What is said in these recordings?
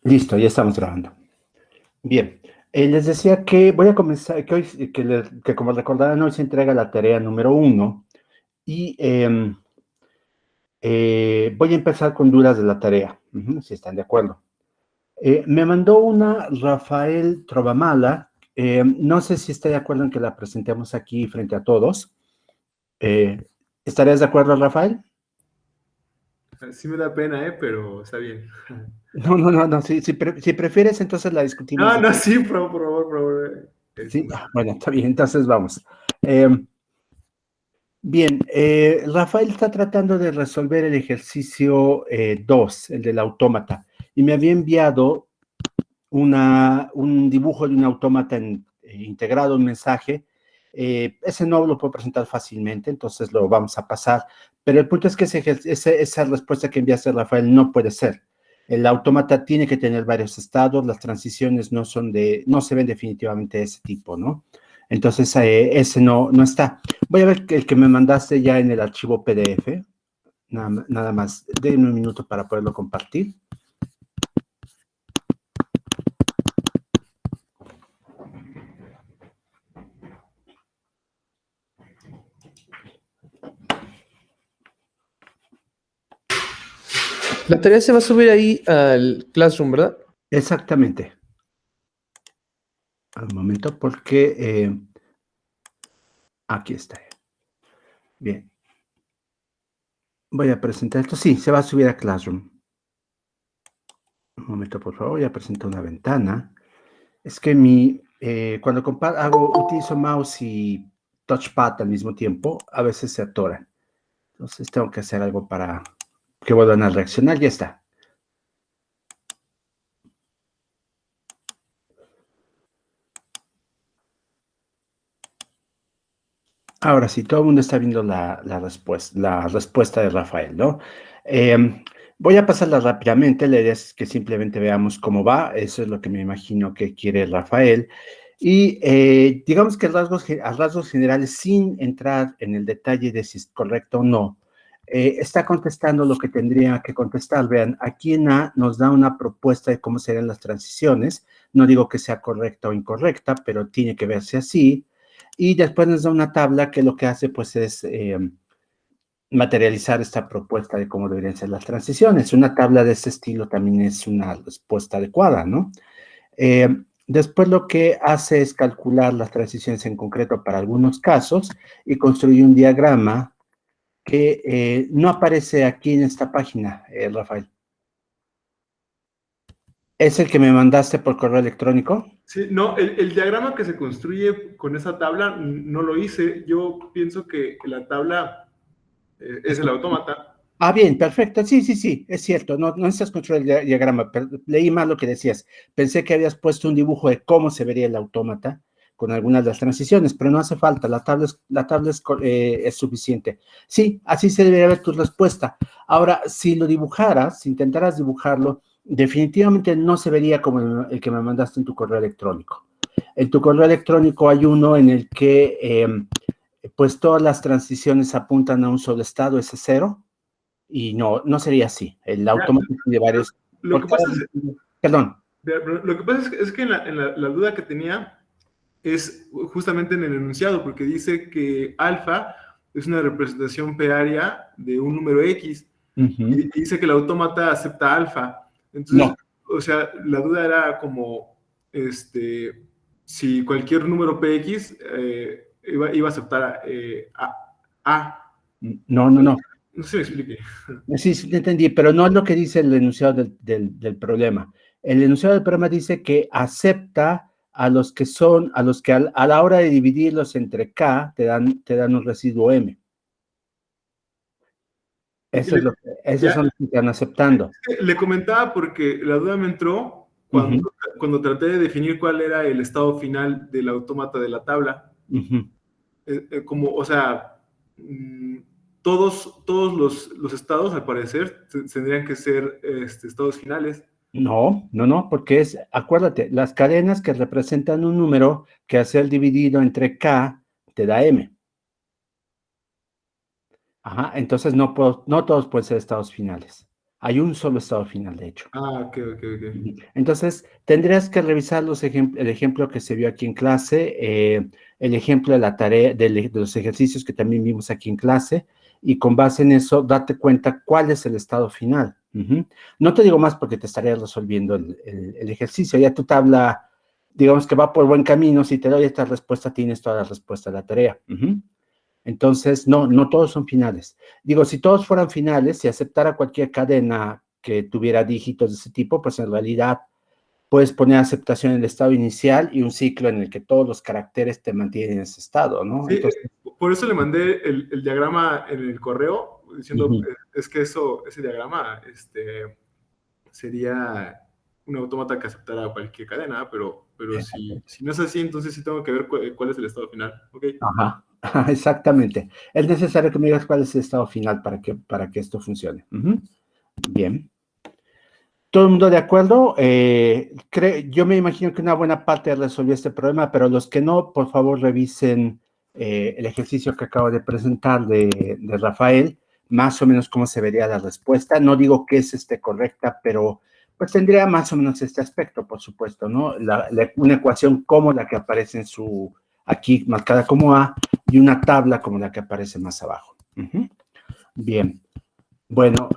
Listo, ya estamos grabando. Bien, les decía que voy a comenzar, que hoy, que como recordarán, hoy se entrega la tarea número 1 y voy a empezar con dudas de la tarea, si están de acuerdo. Me mandó una Rafael Trovamala, no sé si está de acuerdo en que la presentemos aquí frente a todos. ¿Estarías de acuerdo, Rafael? Sí me da pena, pero está bien. No, si prefieres, entonces la discutimos. No, sí, por favor, por favor. Sí, bueno, está bien, entonces vamos. Bien, Rafael está tratando de resolver el ejercicio 2, el del autómata, y me había enviado un dibujo de un autómata integrado, un mensaje. Ese no lo puedo presentar fácilmente, entonces lo vamos a pasar, pero el punto es que esa respuesta que enviaste, Rafael, no puede ser. El autómata tiene que tener varios estados, las transiciones no se ven definitivamente de ese tipo, ¿no? Entonces, ese no está. Voy a ver el que me mandaste ya en el archivo PDF. Nada más, denme un minuto para poderlo compartir. La tarea se va a subir ahí al Classroom, ¿verdad? Exactamente. Al momento, porque aquí está. Bien. Voy a presentar esto. Sí, se va a subir a Classroom. Un momento, por favor. Ya presento una ventana. Es que cuando utilizo mouse y touchpad al mismo tiempo, a veces se atoran. Entonces tengo que hacer algo para que vuelvan a reaccionar. Ya está. Ahora sí, todo el mundo está viendo la respuesta de Rafael, ¿no? Voy a pasarla rápidamente, la idea es que simplemente veamos cómo va, eso es lo que me imagino que quiere Rafael. Y digamos que a rasgos generales, sin entrar en el detalle de si es correcto o no, está contestando lo que tendría que contestar. Vean, aquí en A nos da una propuesta de cómo serían las transiciones. No digo que sea correcta o incorrecta, pero tiene que verse así. Y después nos da una tabla que lo que hace pues es materializar esta propuesta de cómo deberían ser las transiciones. Una tabla de este estilo también es una respuesta adecuada, ¿no? Después lo que hace es calcular las transiciones en concreto para algunos casos y construye un diagrama que no aparece aquí en esta página, Rafael. ¿Es el que me mandaste por correo electrónico? Sí, no, el diagrama que se construye con esa tabla no lo hice. Yo pienso que la tabla es el autómata. Ah, bien, perfecto. Sí, es cierto. No necesitas construir el diagrama, pero leí mal lo que decías. Pensé que habías puesto un dibujo de cómo se vería el autómata con algunas de las transiciones, pero no hace falta. La tabla es suficiente. Sí, así se debería ver tu respuesta. Ahora, si lo dibujaras, si intentaras dibujarlo, definitivamente no se vería como el que me mandaste en tu correo electrónico. En tu correo electrónico hay uno en el que, pues, todas las transiciones apuntan a un solo estado, ese cero. Y no sería así. El Ya, autómata tiene varios. lo que pasa es, Perdón. lo que pasa es que la duda que tenía es justamente en el enunciado, porque dice que alfa es una representación p-área de un número X, y dice que el autómata acepta alfa. Entonces, No, o sea, la duda era como, si cualquier número px iba a aceptar a. no. No sé si me explique. Sí, te entendí, pero no es lo que dice el enunciado del problema. El enunciado del problema dice que acepta a los que a la hora de dividirlos entre K te dan un residuo M. Y Eso es esos ya, son los que están aceptando. le comentaba porque la duda me entró Ujú, cuando traté de definir cuál era el estado final del autómata de la tabla. ujú. Como, o sea, todos los estados, al parecer, tendrían que ser estados finales. No, porque acuérdate, las cadenas que representan un número que hace el dividido entre K te da M. Ajá, entonces no todos pueden ser estados finales. Hay un solo estado final, de hecho. Ah, ok, ok, ok. Entonces, tendrías que revisar el ejemplo que se vio aquí en clase, el ejemplo de la tarea, de los ejercicios que también vimos aquí en clase, y con base en eso, date cuenta cuál es el estado final. No te digo más porque te estaría resolviendo el ejercicio. Ya tu tabla, digamos que va por buen camino. Si te doy esta respuesta, tienes toda la respuesta de la tarea. Entonces, no todos son finales. Digo, si todos fueran finales, si aceptara cualquier cadena que tuviera dígitos de ese tipo, pues en realidad puedes poner aceptación en el estado inicial y un ciclo en el que todos los caracteres te mantienen en ese estado, ¿no? Sí, Entonces, por eso le mandé el diagrama en el correo, diciendo, ujú, es que ese diagrama sería un autómata que aceptara cualquier cadena, pero si no es así, entonces sí tengo que ver cuál es el estado final. Ok. ajá, exactamente. Es necesario que me digas cuál es el estado final para que esto funcione. Bien. ¿Todo el mundo de acuerdo? Yo me imagino que una buena parte resolvió este problema, pero los que no, por favor revisen el ejercicio que acabo de presentar de Rafael, más o menos cómo se vería la respuesta. No digo que esté correcta, pero pues tendría más o menos este aspecto, por supuesto, ¿no? Una ecuación como la que aparece aquí marcada como A y una tabla como la que aparece más abajo. Bien. Bueno,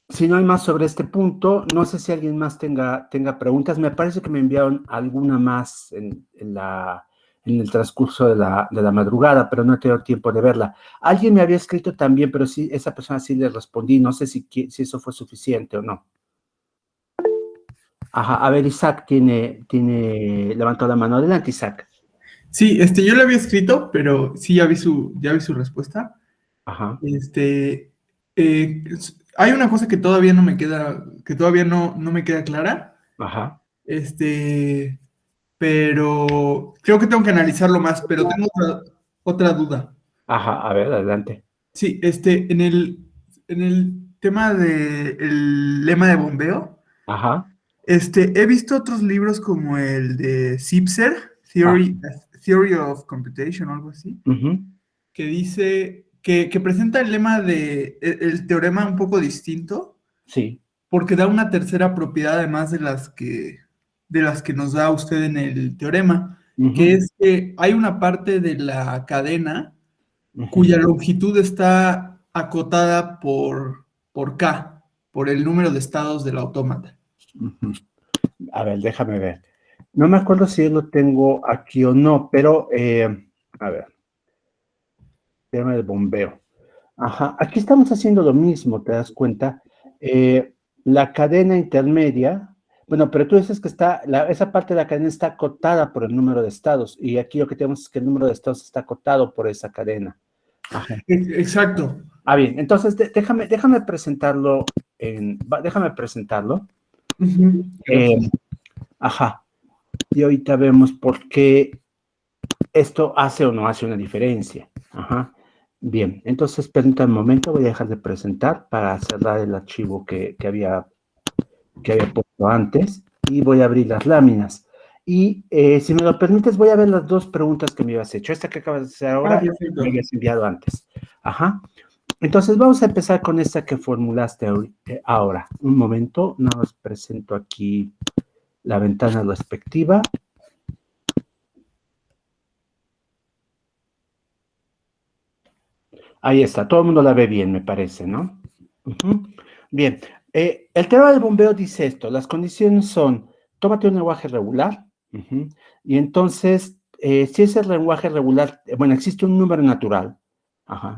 si no hay más sobre este punto, no sé si alguien más tenga preguntas. Me parece que me enviaron alguna más en el transcurso de la madrugada, pero no he tenido tiempo de verla. Alguien me había escrito también, pero sí, esa persona sí le respondí. No sé si eso fue suficiente o no. Ajá, a ver, Isaac levantó la mano. Adelante, Isaac. Sí, yo le había escrito, pero sí ya vi su respuesta. Ajá, Hay una cosa que todavía no me queda, no me queda clara. ajá, Pero creo que tengo que analizarlo más, pero tengo otra duda. ajá, a ver, adelante. Sí, en el tema del lema de bombeo, Ajá, he visto otros libros como el de Zipser, ah, Theory of Computation o algo así, ujú, que dice que presenta el lema el teorema un poco distinto, sí, porque da una tercera propiedad además de las que nos da usted en el teorema, que ujú, es que hay una parte de la cadena ujú, cuya longitud está acotada por K, por el número de estados del autómata. ujú. A ver, déjame ver. No me acuerdo si yo lo tengo aquí o no, pero, a ver, tema del bombeo. Ajá, aquí estamos haciendo lo mismo, ¿te das cuenta? La cadena intermedia, bueno, pero tú dices que esa parte de la cadena está acotada por el número de estados, y aquí lo que tenemos es que el número de estados está acotado por esa cadena. Ajá. Exacto. Ah, bien, entonces déjame presentarlo. Déjame presentarlo. Ujú, Eh, gracias. ajá, y ahorita vemos por qué esto hace o no hace una diferencia. Ajá. Bien, entonces permítanme un momento, voy a dejar de presentar para cerrar el archivo que había puesto antes y voy a abrir las láminas. Y si me lo permites, voy a ver las dos preguntas que me habías hecho. Esta que acabas de hacer ahora, me Perfecto. habías enviado antes. Ajá. Entonces vamos a empezar con esta que formulaste ahora. Un momento, nada más presento aquí la ventana respectiva. Ahí está, todo el mundo la ve bien, me parece, ¿no? Bien, el teorema del bombeo dice esto, las condiciones son, tómate un lenguaje regular, y entonces, si ese lenguaje regular, bueno, existe un número natural,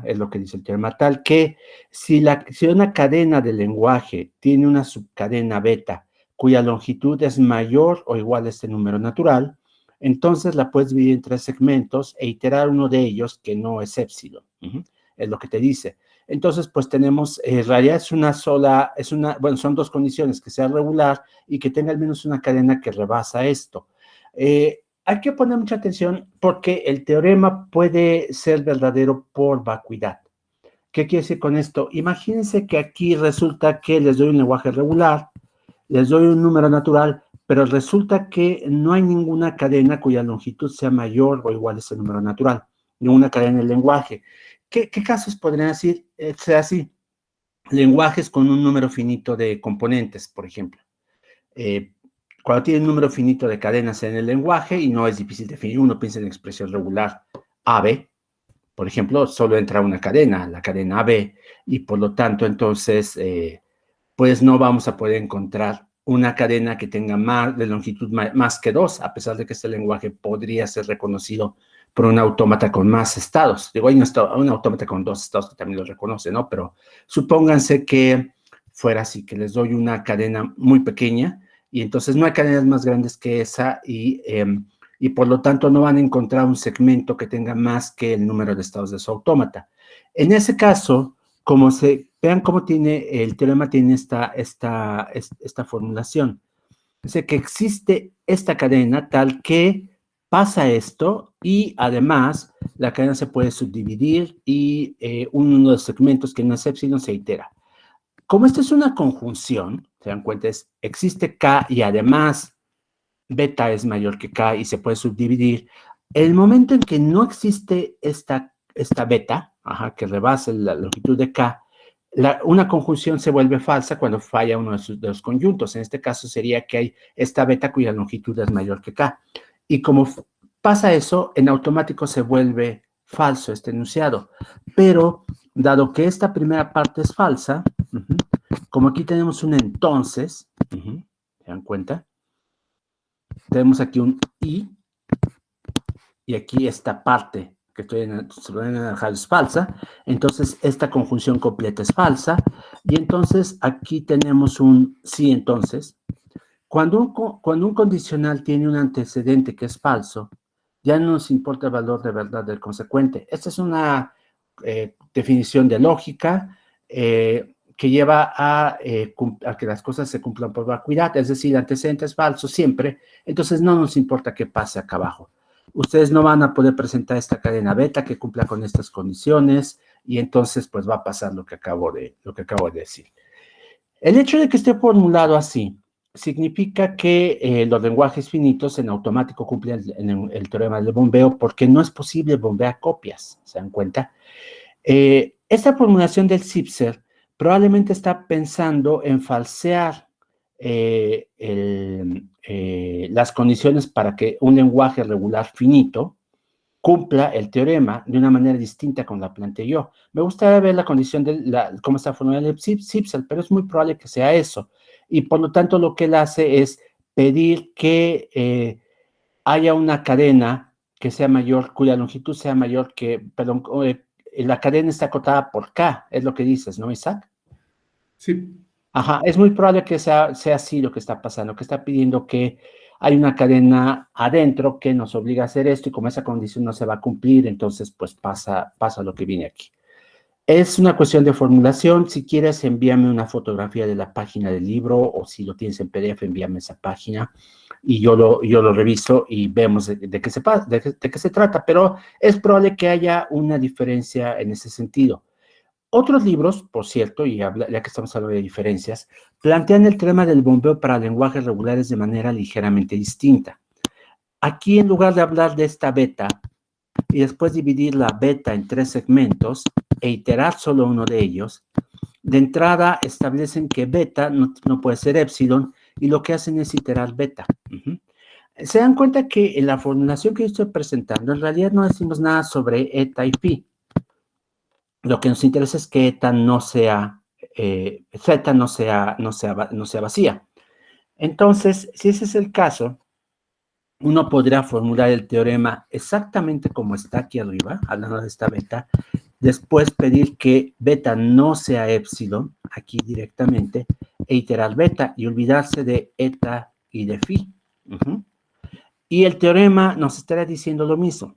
es lo que dice el teorema, tal que si una cadena de lenguaje tiene una subcadena beta, cuya longitud es mayor o igual a este número natural, entonces la puedes dividir en 3 segmentos e iterar uno de ellos que no es épsilon. Es lo que te dice. Entonces, pues tenemos, en realidad bueno, son dos condiciones, que sea regular y que tenga al menos una cadena que rebasa esto. Hay que poner mucha atención porque el teorema puede ser verdadero por vacuidad. ¿Qué quiere decir con esto? Imagínense que aquí resulta que les doy un lenguaje regular, les doy un número natural, pero resulta que no hay ninguna cadena cuya longitud sea mayor o igual a ese número natural, ninguna cadena en el lenguaje. ¿Qué casos podrían ser así? lenguajes con un número finito de componentes, por ejemplo. Cuando tiene un número finito de cadenas en el lenguaje y no es difícil definir, uno piensa en expresión regular AB, por ejemplo, solo entra una cadena, la cadena AB, y por lo tanto, entonces, pues no vamos a poder encontrar una cadena que tenga más de longitud más que 2, a pesar de que este lenguaje podría ser reconocido por un autómata con más estados. Digo, hay un autómata con 2 estados que también lo reconoce, ¿no? Pero supónganse que fuera así, que les doy una cadena muy pequeña, y entonces no hay cadenas más grandes que esa, y por lo tanto no van a encontrar un segmento que tenga más que el número de estados de su autómata. En ese caso, vean cómo el teorema tiene esta formulación. Dice que existe esta cadena tal que pasa esto y además la cadena se puede subdividir y uno de los segmentos que no es épsilon se itera. Como esta es una conjunción, se dan cuenta, existe K y además beta es mayor que K y se puede subdividir. El momento en que no existe esta beta, que rebase la longitud de K, una conjunción se vuelve falsa cuando falla uno de los conjuntos. En este caso sería que hay esta beta cuya longitud es mayor que K. Y como pasa eso, en automático se vuelve falso este enunciado. Pero, dado que esta primera parte es falsa, como aquí tenemos un entonces, ¿se dan cuenta? Tenemos aquí un y aquí esta parte que estoy naranja es falsa, entonces esta conjunción completa es falsa, y entonces aquí tenemos un sí entonces. Cuando un condicional tiene un antecedente que es falso, ya no nos importa el valor de verdad del consecuente. Esta es una definición de lógica que lleva a que las cosas se cumplan por vacuidad, es decir, el antecedente es falso siempre, entonces no nos importa qué pase acá abajo. Ustedes no van a poder presentar esta cadena beta que cumpla con estas condiciones y entonces pues va a pasar lo que acabo de decir. El hecho de que esté formulado así significa que los lenguajes finitos en automático cumplen el teorema del bombeo porque no es posible bombear copias, ¿se dan cuenta? Esta formulación del Zipser probablemente está pensando en falsear las condiciones para que un lenguaje regular finito cumpla el teorema de una manera distinta como la planteé yo. Me gustaría ver la condición de cómo está formulada el Zipser, pero es muy probable que sea eso. Y por lo tanto lo que él hace es pedir que haya una cadena que sea mayor, cuya longitud sea mayor que, perdón, la cadena está acotada por K, es lo que dices, ¿no, Isaac? Sí. Ajá, es muy probable que sea así lo que está pasando, que está pidiendo que hay una cadena adentro que nos obliga a hacer esto y como esa condición no se va a cumplir, entonces pues pasa lo que viene aquí. Es una cuestión de formulación. Si quieres, envíame una fotografía de la página del libro o si lo tienes en PDF, envíame esa página y yo lo reviso y vemos de qué se trata, pero es probable que haya una diferencia en ese sentido. Otros libros, por cierto, y ya que estamos hablando de diferencias, plantean el tema del bombeo para lenguajes regulares de manera ligeramente distinta. Aquí, en lugar de hablar de esta beta y después dividir la beta en 3 segmentos e iterar solo uno de ellos, de entrada establecen que beta no puede ser épsilon y lo que hacen es iterar beta. Se dan cuenta que en la formulación que yo estoy presentando, en realidad no decimos nada sobre eta y pi. Lo que nos interesa es que eta no sea, zeta no sea vacía. Entonces, si ese es el caso, uno podrá formular el teorema exactamente como está aquí arriba, hablando de esta beta, después pedir que beta no sea épsilon, aquí directamente, e iterar beta, y olvidarse de eta y de phi. Y el teorema nos estará diciendo lo mismo.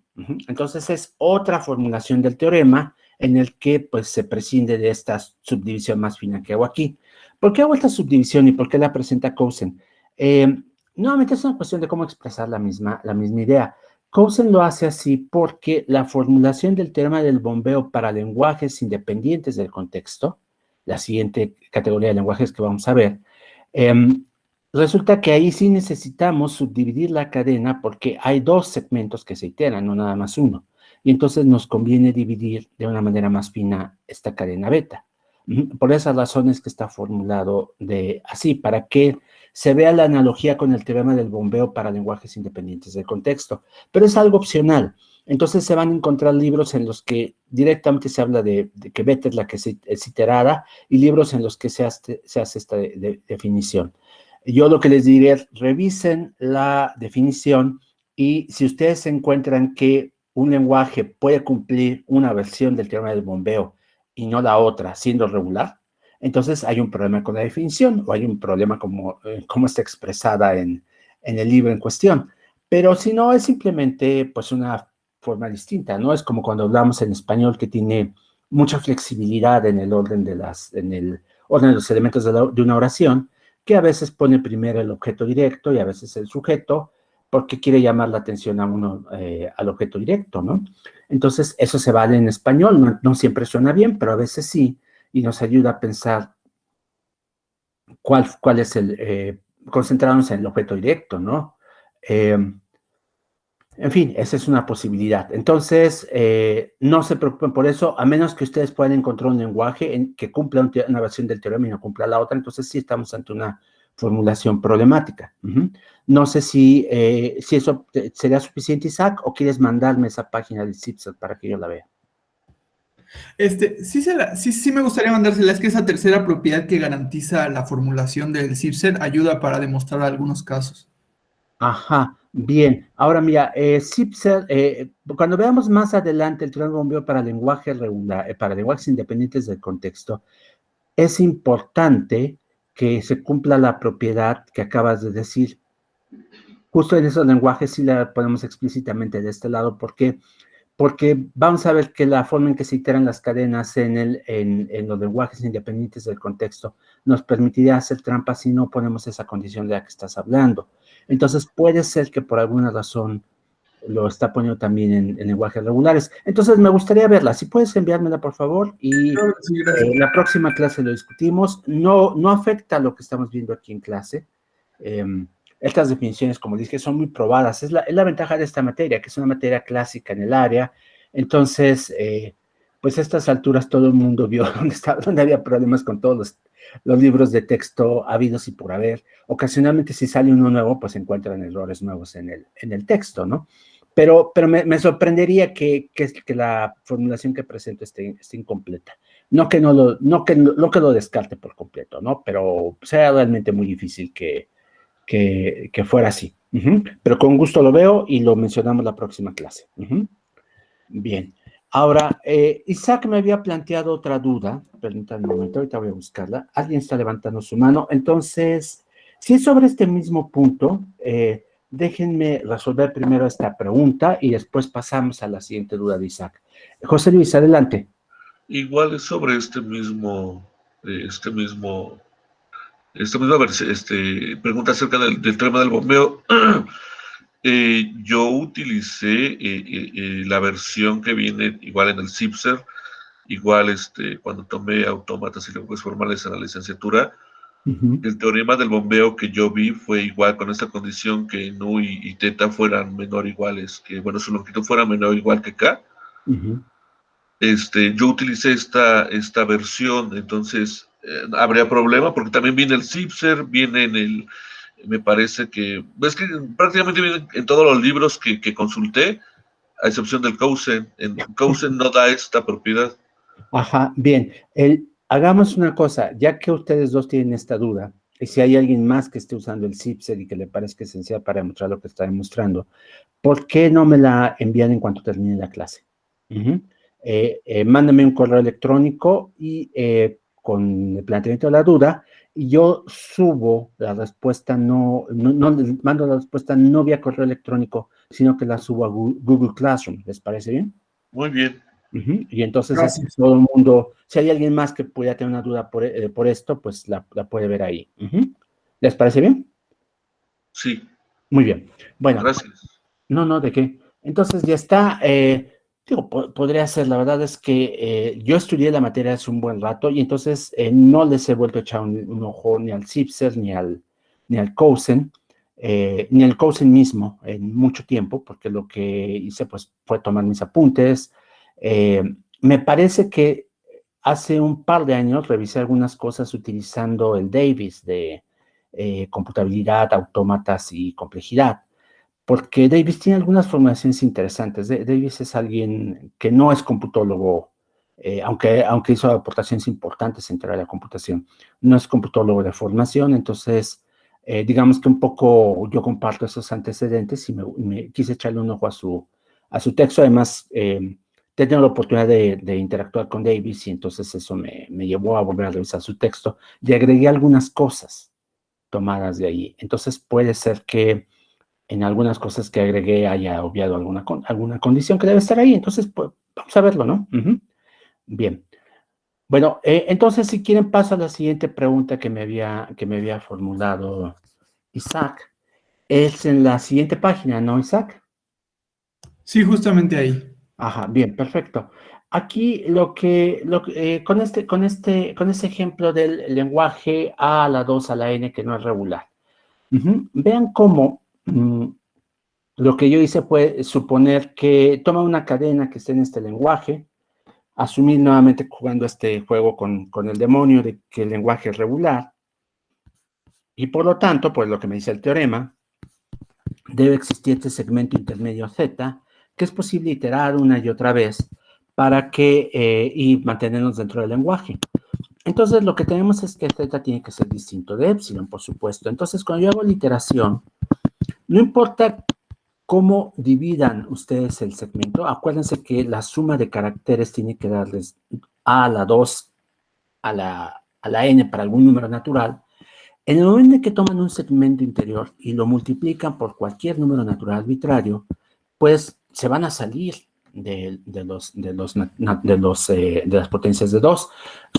Entonces, es otra formulación del teorema en el que pues, se prescinde de esta subdivisión más fina que hago aquí. ¿Por qué hago esta subdivisión y por qué la presenta Cousin? Nuevamente es una cuestión de cómo expresar la misma idea. Cousin lo hace así porque la formulación del teorema del bombeo para lenguajes independientes del contexto, la siguiente categoría de lenguajes que vamos a ver, resulta que ahí sí necesitamos subdividir la cadena porque hay 2 segmentos que se iteran, no nada más uno. Y entonces nos conviene dividir de una manera más fina esta cadena beta. Por esas razones que está formulado así, para que se vea la analogía con el teorema del bombeo para lenguajes independientes del contexto. Pero es algo opcional. Entonces se van a encontrar libros en los que directamente se habla de que beta es la que es iterada y libros en los que se hace esta definición. Yo lo que les diré es revisen la definición y si ustedes encuentran que un lenguaje puede cumplir una versión del teorema del bombeo y no la otra, siendo regular, entonces hay un problema con la definición o hay un problema como está expresada en el libro en cuestión. Pero si no, es simplemente pues una forma distinta, ¿no? Es como cuando hablamos en español que tiene mucha flexibilidad en el orden de los elementos de una oración, que a veces pone primero el objeto directo y a veces el sujeto, porque quiere llamar la atención a uno al objeto directo, ¿no? Entonces, eso se vale en español, no siempre suena bien, pero a veces sí, y nos ayuda a pensar cuál es concentrarnos en el objeto directo, ¿no? En fin, esa es una posibilidad. Entonces, no se preocupen por eso, a menos que ustedes puedan encontrar un lenguaje que cumpla una versión del teorema y no cumpla la otra, entonces sí estamos ante una formulación problemática. No sé si eso sería suficiente, Isaac, o quieres mandarme esa página del CIPSEL para que yo la vea. Sí me gustaría mandársela. Es que esa tercera propiedad que garantiza la formulación del CIPSEL ayuda para demostrar algunos casos. Ajá, bien. Ahora mira, CIPSEL, cuando veamos más adelante el teorema de bombeo para lenguaje regular, para lenguajes independientes del contexto, es importante que se cumpla la propiedad que acabas de decir. Justo en esos lenguajes sí la ponemos explícitamente de este lado, porque vamos a ver que la forma en que se iteran las cadenas en los lenguajes independientes del contexto nos permitiría hacer trampas si no ponemos esa condición de la que estás hablando. Entonces, puede ser que por alguna razón lo está poniendo también en lenguajes regulares. Entonces, me gustaría verla. Si puedes enviármela, por favor, y la próxima clase lo discutimos. No afecta lo que estamos viendo aquí en clase. Estas definiciones, como dije, son muy probadas. Es la ventaja de esta materia, que es una materia clásica en el área. Entonces, pues a estas alturas todo el mundo vio dónde había problemas con todos los libros de texto habidos y por haber. Ocasionalmente, si sale uno nuevo, pues encuentran errores nuevos en el texto, ¿no? Pero me sorprendería que la formulación que presento esté incompleta. No que lo descarte por completo, ¿no? Pero sea realmente muy difícil que fuera así. Pero con gusto lo veo y lo mencionamos la próxima clase. Bien. Ahora, Isaac me había planteado otra duda. Permítanme un momento, ahorita voy a buscarla. Alguien está levantando su mano. Entonces, si es sobre este mismo punto, déjenme resolver primero esta pregunta y después pasamos a la siguiente duda de Isaac. José Luis, adelante. Igual es sobre esta misma pregunta acerca del tema del bombeo. Yo utilicé la versión que viene igual en el CIPSER, igual cuando tomé autómatas y lenguajes formales en la licenciatura. El teorema del bombeo que yo vi fue igual con esta condición que nu y teta fueran menor o iguales, que bueno, su longitud fuera menor o igual que k. Yo utilicé esta versión, entonces habría problema porque también viene el CIPSER, viene me parece que, ves que prácticamente viene en todos los libros que consulté, a excepción del Cousin. En Cousin no da esta propiedad. Ajá, bien. Hagamos una cosa, ya que ustedes dos tienen esta duda, y si hay alguien más que esté usando el CIPSER y que le parezca esencial para demostrar lo que está demostrando, ¿por qué no me la envían en cuanto termine la clase? Mándame un correo electrónico y con el planteamiento de la duda, y yo subo la respuesta, no les mando la respuesta no vía correo electrónico, sino que la subo a Google Classroom. ¿Les parece bien? Muy bien. Y entonces todo el mundo, si hay alguien más que pueda tener una duda por esto, pues la puede ver ahí. ¿Les parece bien? Sí. Muy bien. Bueno. Gracias. No, ¿de qué? Entonces ya está. Podría ser, la verdad es que yo estudié la materia hace un buen rato y entonces no les he vuelto a echar un ojo ni al CIPSER ni al Cousin, ni al Cousin mismo en mucho tiempo, porque lo que hice pues fue tomar mis apuntes. Me parece que hace un par de años revisé algunas cosas utilizando el Davis de computabilidad, autómatas y complejidad, porque Davis tiene algunas formulaciones interesantes. Davis es alguien que no es computólogo, aunque hizo aportaciones importantes en teoría de la computación, no es computólogo de formación. Entonces, digamos que un poco yo comparto esos antecedentes y me quise echarle un ojo a su texto. Además, he tenido la oportunidad de interactuar con Davis y entonces eso me llevó a volver a revisar su texto y agregué algunas cosas tomadas de ahí. Entonces puede ser que en algunas cosas que agregué haya obviado alguna condición que debe estar ahí. Entonces, pues, vamos a verlo, ¿no? Bien. Bueno, entonces, si quieren, paso a la siguiente pregunta que me había formulado Isaac. Es en la siguiente página, ¿no, Isaac? Sí, justamente ahí. Ajá, bien, perfecto. Aquí con este ejemplo del lenguaje A a la 2 a la N que no es regular. Vean cómo lo que yo hice fue suponer que toma una cadena que esté en este lenguaje, asumir nuevamente jugando este juego con el demonio de que el lenguaje es regular, y por lo tanto, pues lo que me dice el teorema, debe existir este segmento intermedio Z, que es posible iterar una y otra vez para y mantenernos dentro del lenguaje. Entonces, lo que tenemos es que Z tiene que ser distinto de epsilon, por supuesto. Entonces, cuando yo hago la iteración, no importa cómo dividan ustedes el segmento, acuérdense que la suma de caracteres tiene que darles A a la 2 a la N para algún número natural. En el momento en que toman un segmento interior y lo multiplican por cualquier número natural arbitrario, pues se van a salir de las potencias de 2.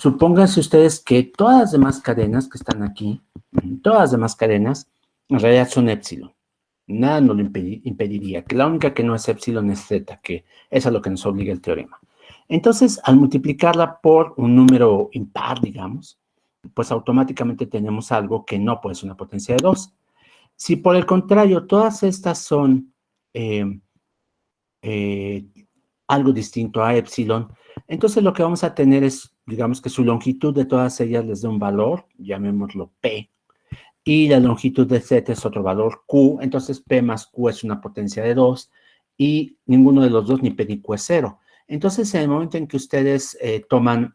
Supónganse ustedes que todas las demás cadenas que están aquí, todas las demás cadenas, en realidad son epsilon. Nada nos lo impediría, que la única que no es epsilon es z, que es a lo que nos obliga el teorema. Entonces, al multiplicarla por un número impar, digamos, pues automáticamente tenemos algo que no puede ser una potencia de 2. Si por el contrario, todas estas son algo distinto a epsilon, entonces lo que vamos a tener es, digamos que su longitud de todas ellas les da un valor, llamémoslo P, y la longitud de Z es otro valor Q, entonces P más Q es una potencia de 2, y ninguno de los dos, ni P ni Q es 0. Entonces, en el momento en que ustedes toman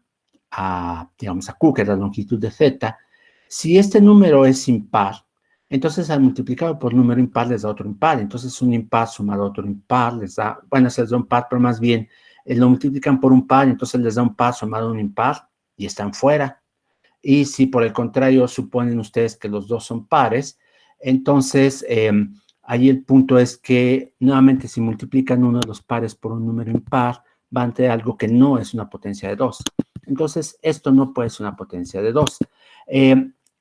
digamos, a Q, que es la longitud de Z, si este número es impar, entonces al multiplicarlo por número impar les da otro impar. Entonces un impar sumado a otro impar les da, bueno, se les da un par, pero más bien lo multiplican por un par, entonces les da un par sumado a un impar y están fuera. Y si por el contrario suponen ustedes que los dos son pares, entonces ahí el punto es que nuevamente si multiplican uno de los pares por un número impar, van a tener algo que no es una potencia de 2. Entonces, esto no puede ser una potencia de 2.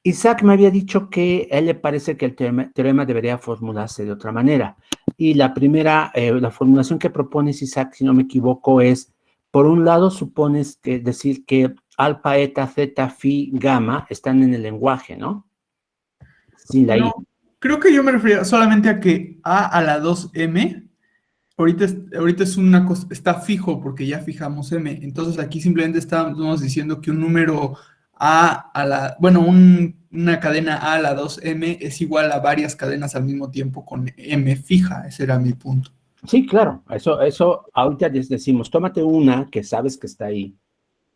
Isaac me había dicho que a él le parece que el teorema debería formularse de otra manera. Y la primera, la formulación que propones, Isaac, si no me equivoco, es, por un lado, supones que decir que alfa, eta, zeta, phi, gamma están en el lenguaje, ¿no? Sin la I. Creo que yo me refería solamente a que A a la 2M ahorita es una cosa, está fijo porque ya fijamos M. Entonces aquí simplemente estamos diciendo que un número una cadena A a la 2M es igual a varias cadenas al mismo tiempo con M fija. Ese era mi punto. Sí, claro. Eso ahorita les decimos, tómate una que sabes que está ahí.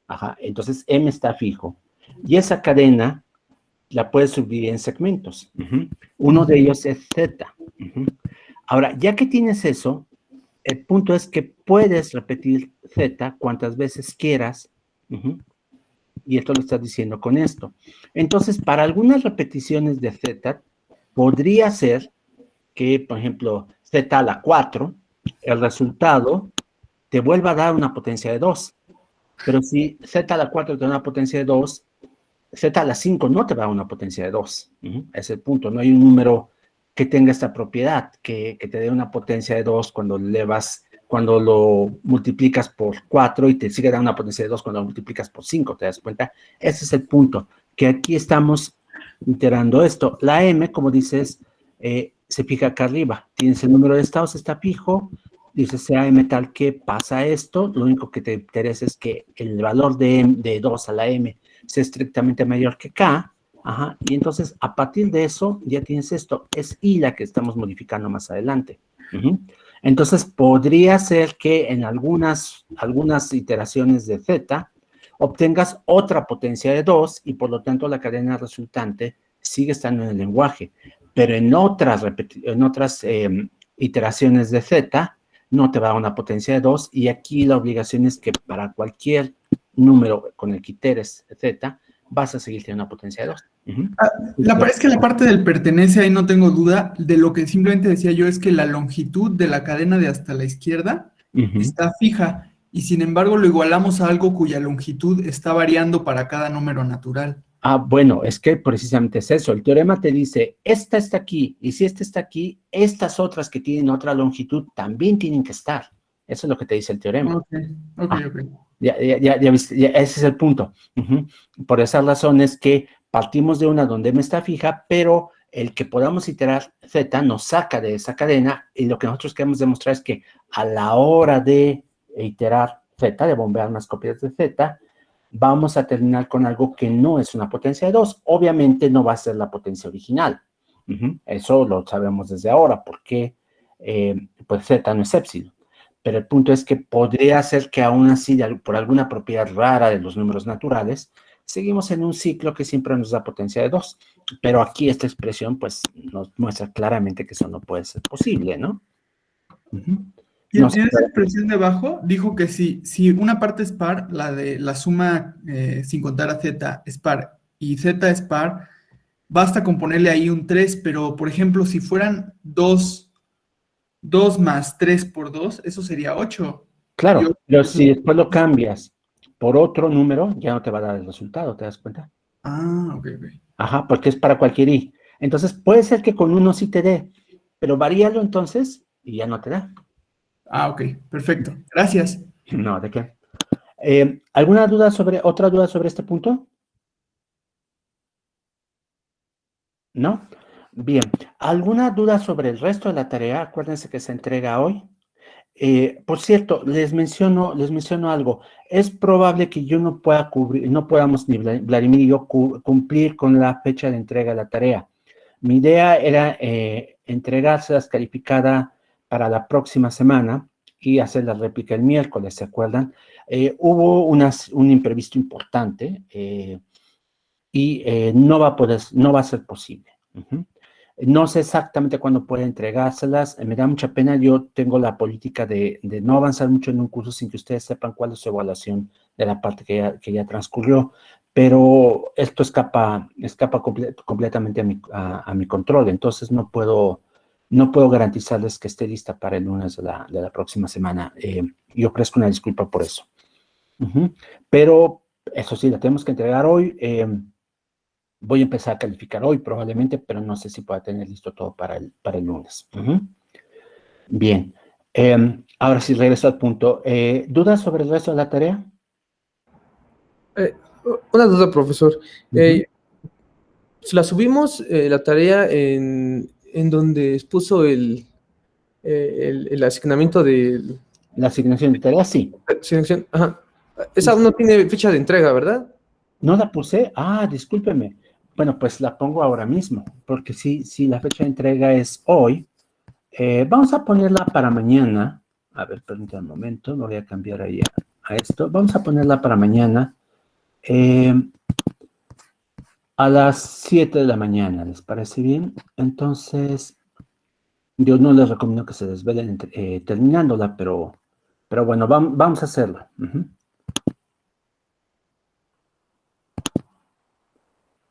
Ajá, entonces M está fijo. Y esa cadena la puedes subdividir en segmentos. Uno de ellos es Z. Ahora, ya que tienes eso, el punto es que puedes repetir Z cuantas veces quieras, y esto lo estás diciendo con esto. Entonces, para algunas repeticiones de Z, podría ser que, por ejemplo, Z a la 4, el resultado te vuelva a dar una potencia de 2. Pero si Z a la 4 te da una potencia de 2, Z a la 5 no te da una potencia de 2. Ese es el punto. No hay un número que tenga esta propiedad, que te dé una potencia de 2 cuando lo multiplicas por 4 y te sigue dando una potencia de 2 cuando lo multiplicas por 5, ¿te das cuenta? Ese es el punto, que aquí estamos iterando esto. La M, como dices, se fija acá arriba. Tienes el número de estados, está fijo, Dice sea m tal que pasa esto, lo único que te interesa es que el valor de 2 a la m sea estrictamente mayor que k, ajá, y entonces a partir de eso ya tienes esto, es y la que estamos modificando más adelante. Entonces podría ser que en algunas iteraciones de z obtengas otra potencia de 2 y por lo tanto la cadena resultante sigue estando en el lenguaje, pero en otras iteraciones de z no te va a dar una potencia de 2 y aquí la obligación es que para cualquier número con el que iteres z vas a seguir teniendo una potencia de 2. Es que la parte del pertenece ahí no tengo duda. De lo que simplemente decía yo es que la longitud de la cadena de hasta la izquierda está fija y sin embargo lo igualamos a algo cuya longitud está variando para cada número natural. Bueno, es que precisamente es eso. El teorema te dice, esta está aquí, y si esta está aquí, estas otras que tienen otra longitud también tienen que estar. Eso es lo que te dice el teorema. Ok. Ya viste, ese es el punto. Por esa razón es que partimos de una donde m está fija, pero el que podamos iterar z nos saca de esa cadena, y lo que nosotros queremos demostrar es que a la hora de iterar z, de bombear más copias de z, vamos a terminar con algo que no es una potencia de 2. Obviamente no va a ser la potencia original. Eso lo sabemos desde ahora, porque pues z no es épsilon. Pero el punto es que podría ser que aún así, por alguna propiedad rara de los números naturales, seguimos en un ciclo que siempre nos da potencia de 2. Pero aquí esta expresión pues nos muestra claramente que eso no puede ser posible, ¿no? Y en esa expresión de abajo dijo que si una parte es par, la de la suma sin contar a z es par y z es par, basta con ponerle ahí un 3, pero por ejemplo, si fueran 2 más 3 por 2, eso sería 8. Claro, pero si después lo cambias por otro número, ya no te va a dar el resultado, ¿te das cuenta? Ok. Ajá, porque es para cualquier i. Entonces, puede ser que con uno sí te dé, pero varíalo entonces y ya no te da. Ok, perfecto. Gracias. No, ¿de qué? ¿Otra duda sobre este punto? ¿No? Bien. ¿Alguna duda sobre el resto de la tarea? Acuérdense que se entrega hoy. Por cierto, les menciono algo. Es probable que yo no podamos ni Vladimir y yo cumplir con la fecha de entrega de la tarea. Mi idea era entregárselas calificada para la próxima semana y hacer la réplica el miércoles, ¿se acuerdan? Hubo un imprevisto importante y no va a ser posible. No sé exactamente cuándo puede entregárselas, me da mucha pena. Yo tengo la política de no avanzar mucho en un curso sin que ustedes sepan cuál es su evaluación de la parte que ya transcurrió, pero esto escapa completamente a mi control, entonces no puedo garantizarles que esté lista para el lunes de la próxima semana. Yo ofrezco una disculpa por eso. Pero eso sí, la tenemos que entregar hoy. Voy a empezar a calificar hoy probablemente, pero no sé si pueda tener listo todo para el lunes. Bien. Ahora sí, regreso al punto. ¿Dudas sobre el resto de la tarea? Una duda, profesor. La subimos la tarea en donde expuso el asignamiento de... La asignación de tarea, sí. Asignación, ajá. Esa no tiene fecha de entrega, ¿verdad? ¿No la puse? Discúlpeme. Bueno, pues la pongo ahora mismo, porque si la fecha de entrega es hoy, vamos a ponerla para mañana. A ver, permítanme un momento, me voy a cambiar ahí a esto. Vamos a ponerla para mañana a las 7 de la mañana, ¿les parece bien? Entonces, yo no les recomiendo que se desvelen terminándola, pero bueno, vamos a hacerlo.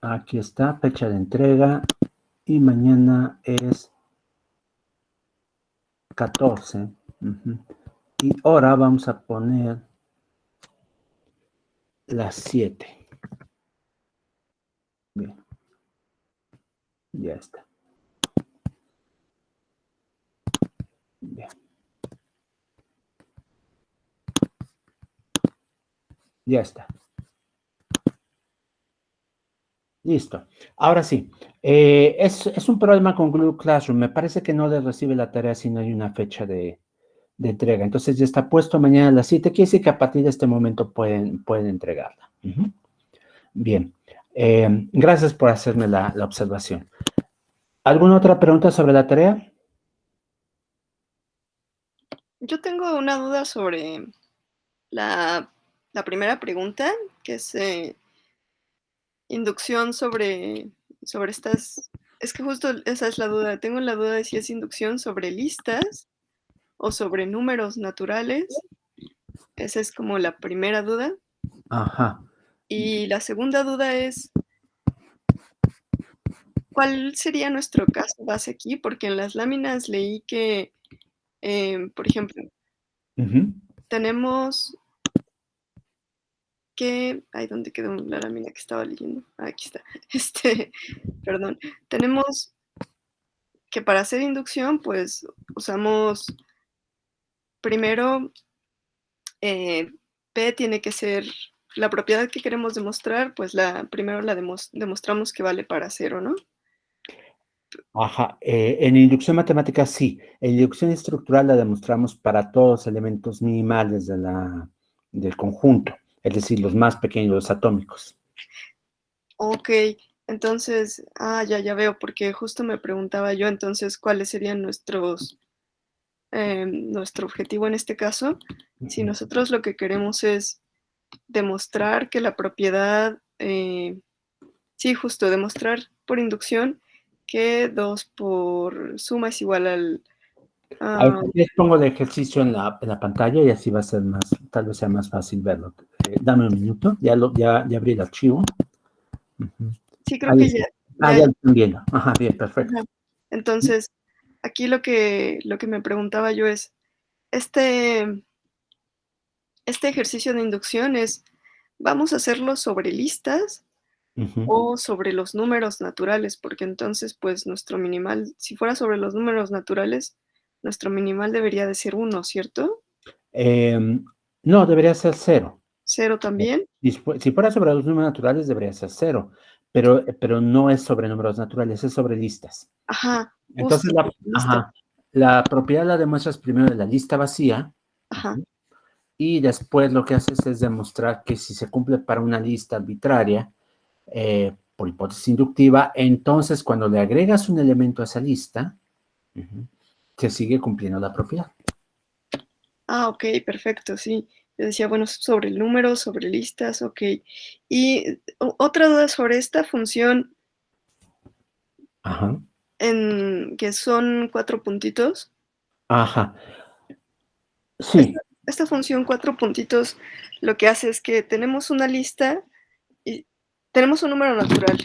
Aquí está, fecha de entrega, y mañana es 14. Y ahora vamos a poner las 7. Bien. Ya está. Bien. Ya está. Listo. Ahora sí. Es un problema con Google Classroom. Me parece que no les recibe la tarea si no hay una fecha de de entrega. Entonces ya está puesto mañana a las 7, quiere decir que a partir de este momento pueden entregarla. Bien, gracias por hacerme la observación. ¿Alguna otra pregunta sobre la tarea? Yo tengo una duda sobre la primera pregunta, que es inducción sobre estas... Es que justo esa es la duda. Tengo la duda de si es inducción sobre listas o sobre números naturales. Esa es como la primera duda. Ajá. Y la segunda duda es, ¿cuál sería nuestro caso base aquí? Porque en las láminas leí que, por ejemplo, tenemos que... Ay, ¿dónde quedó la lámina que estaba leyendo? Ah, aquí está. Perdón. Tenemos que para hacer inducción, pues, usamos primero, P tiene que ser la propiedad que queremos demostrar, pues primero la demostramos que vale para 0, ¿no? Ajá, en inducción matemática sí, en inducción estructural la demostramos para todos los elementos minimales del conjunto, es decir, los más pequeños, los atómicos. Ok, entonces, ya veo, porque justo me preguntaba yo entonces cuáles serían nuestro objetivo en este caso. Si nosotros lo que queremos es demostrar que la propiedad, sí, justo, demostrar por inducción que 2 por suma es igual al... Les pongo el ejercicio en la pantalla y así va a ser tal vez sea más fácil verlo. Dame un minuto, ya abrí el archivo. Sí, creo que ya. Ya lo estoy viendo. Ajá, bien, perfecto. Ajá. Entonces, aquí lo que me preguntaba yo es, este ejercicio de inducción es, ¿vamos a hacerlo sobre listas o sobre los números naturales? Porque entonces, pues, nuestro minimal, si fuera sobre los números naturales, nuestro minimal debería de ser 1, ¿cierto? No, debería ser 0. ¿0 también? Si fuera sobre los números naturales, debería ser 0, pero no es sobre números naturales, es sobre listas. Ajá. Entonces, la propiedad la demuestras primero de la lista vacía. Ajá. Y después lo que haces es demostrar que si se cumple para una lista arbitraria, por hipótesis inductiva, entonces cuando le agregas un elemento a esa lista, se sigue cumpliendo la propiedad. Ok, perfecto, sí. Yo decía, bueno, sobre el número, sobre listas, ok. Y otra duda sobre esta función, que son 4 puntitos. Ajá. Sí. Esta función 4 puntitos lo que hace es que tenemos una lista y tenemos un número natural.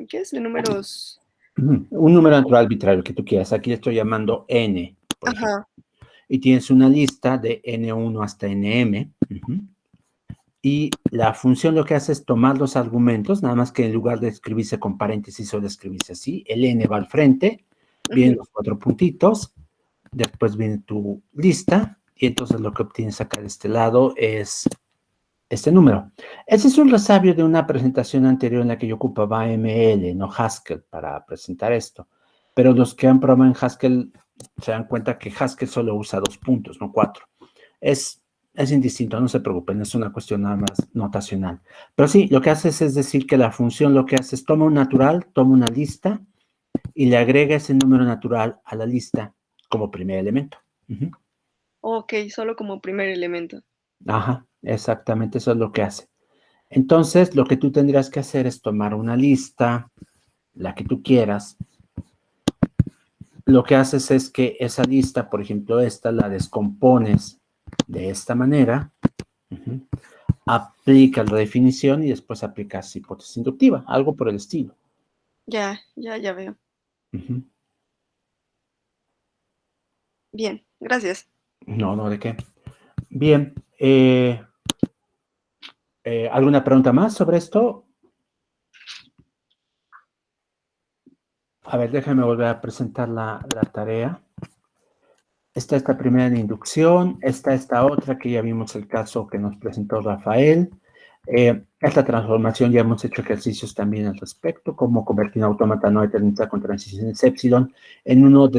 ¿Qué es? De números... Un número natural arbitrario que tú quieras. Aquí le estoy llamando n. Ajá. Y tienes una lista de n1 hasta nm. Y la función lo que hace es tomar los argumentos, nada más que en lugar de escribirse con paréntesis, suele escribirse así. El n va al frente, vienen los 4 puntitos, después viene tu lista, y entonces lo que obtienes acá de este lado es este número. Ese es un resabio de una presentación anterior en la que yo ocupaba ML, no Haskell, para presentar esto. Pero los que han probado en Haskell se dan cuenta que Haskell solo usa 2 puntos, no 4. Es indistinto, no se preocupen, es una cuestión nada más notacional. Pero sí, lo que haces es decir que la función lo que hace es toma un natural, toma una lista y le agrega ese número natural a la lista como primer elemento. Ok, solo como primer elemento. Ajá, exactamente, eso es lo que hace. Entonces, lo que tú tendrías que hacer es tomar una lista, la que tú quieras. Lo que haces es que esa lista, por ejemplo, esta la descompones de esta manera, aplicas la definición y después aplicas hipótesis inductiva, algo por el estilo. Ya veo. Bien, gracias. No, ¿de qué? Bien, ¿alguna pregunta más sobre esto? A ver, déjame volver a presentar la tarea. Está esta primera de inducción, está esta otra que ya vimos el caso que nos presentó Rafael. Esta transformación ya hemos hecho ejercicios también al respecto, cómo convertir un autómata no determinista con transiciones epsilon en uno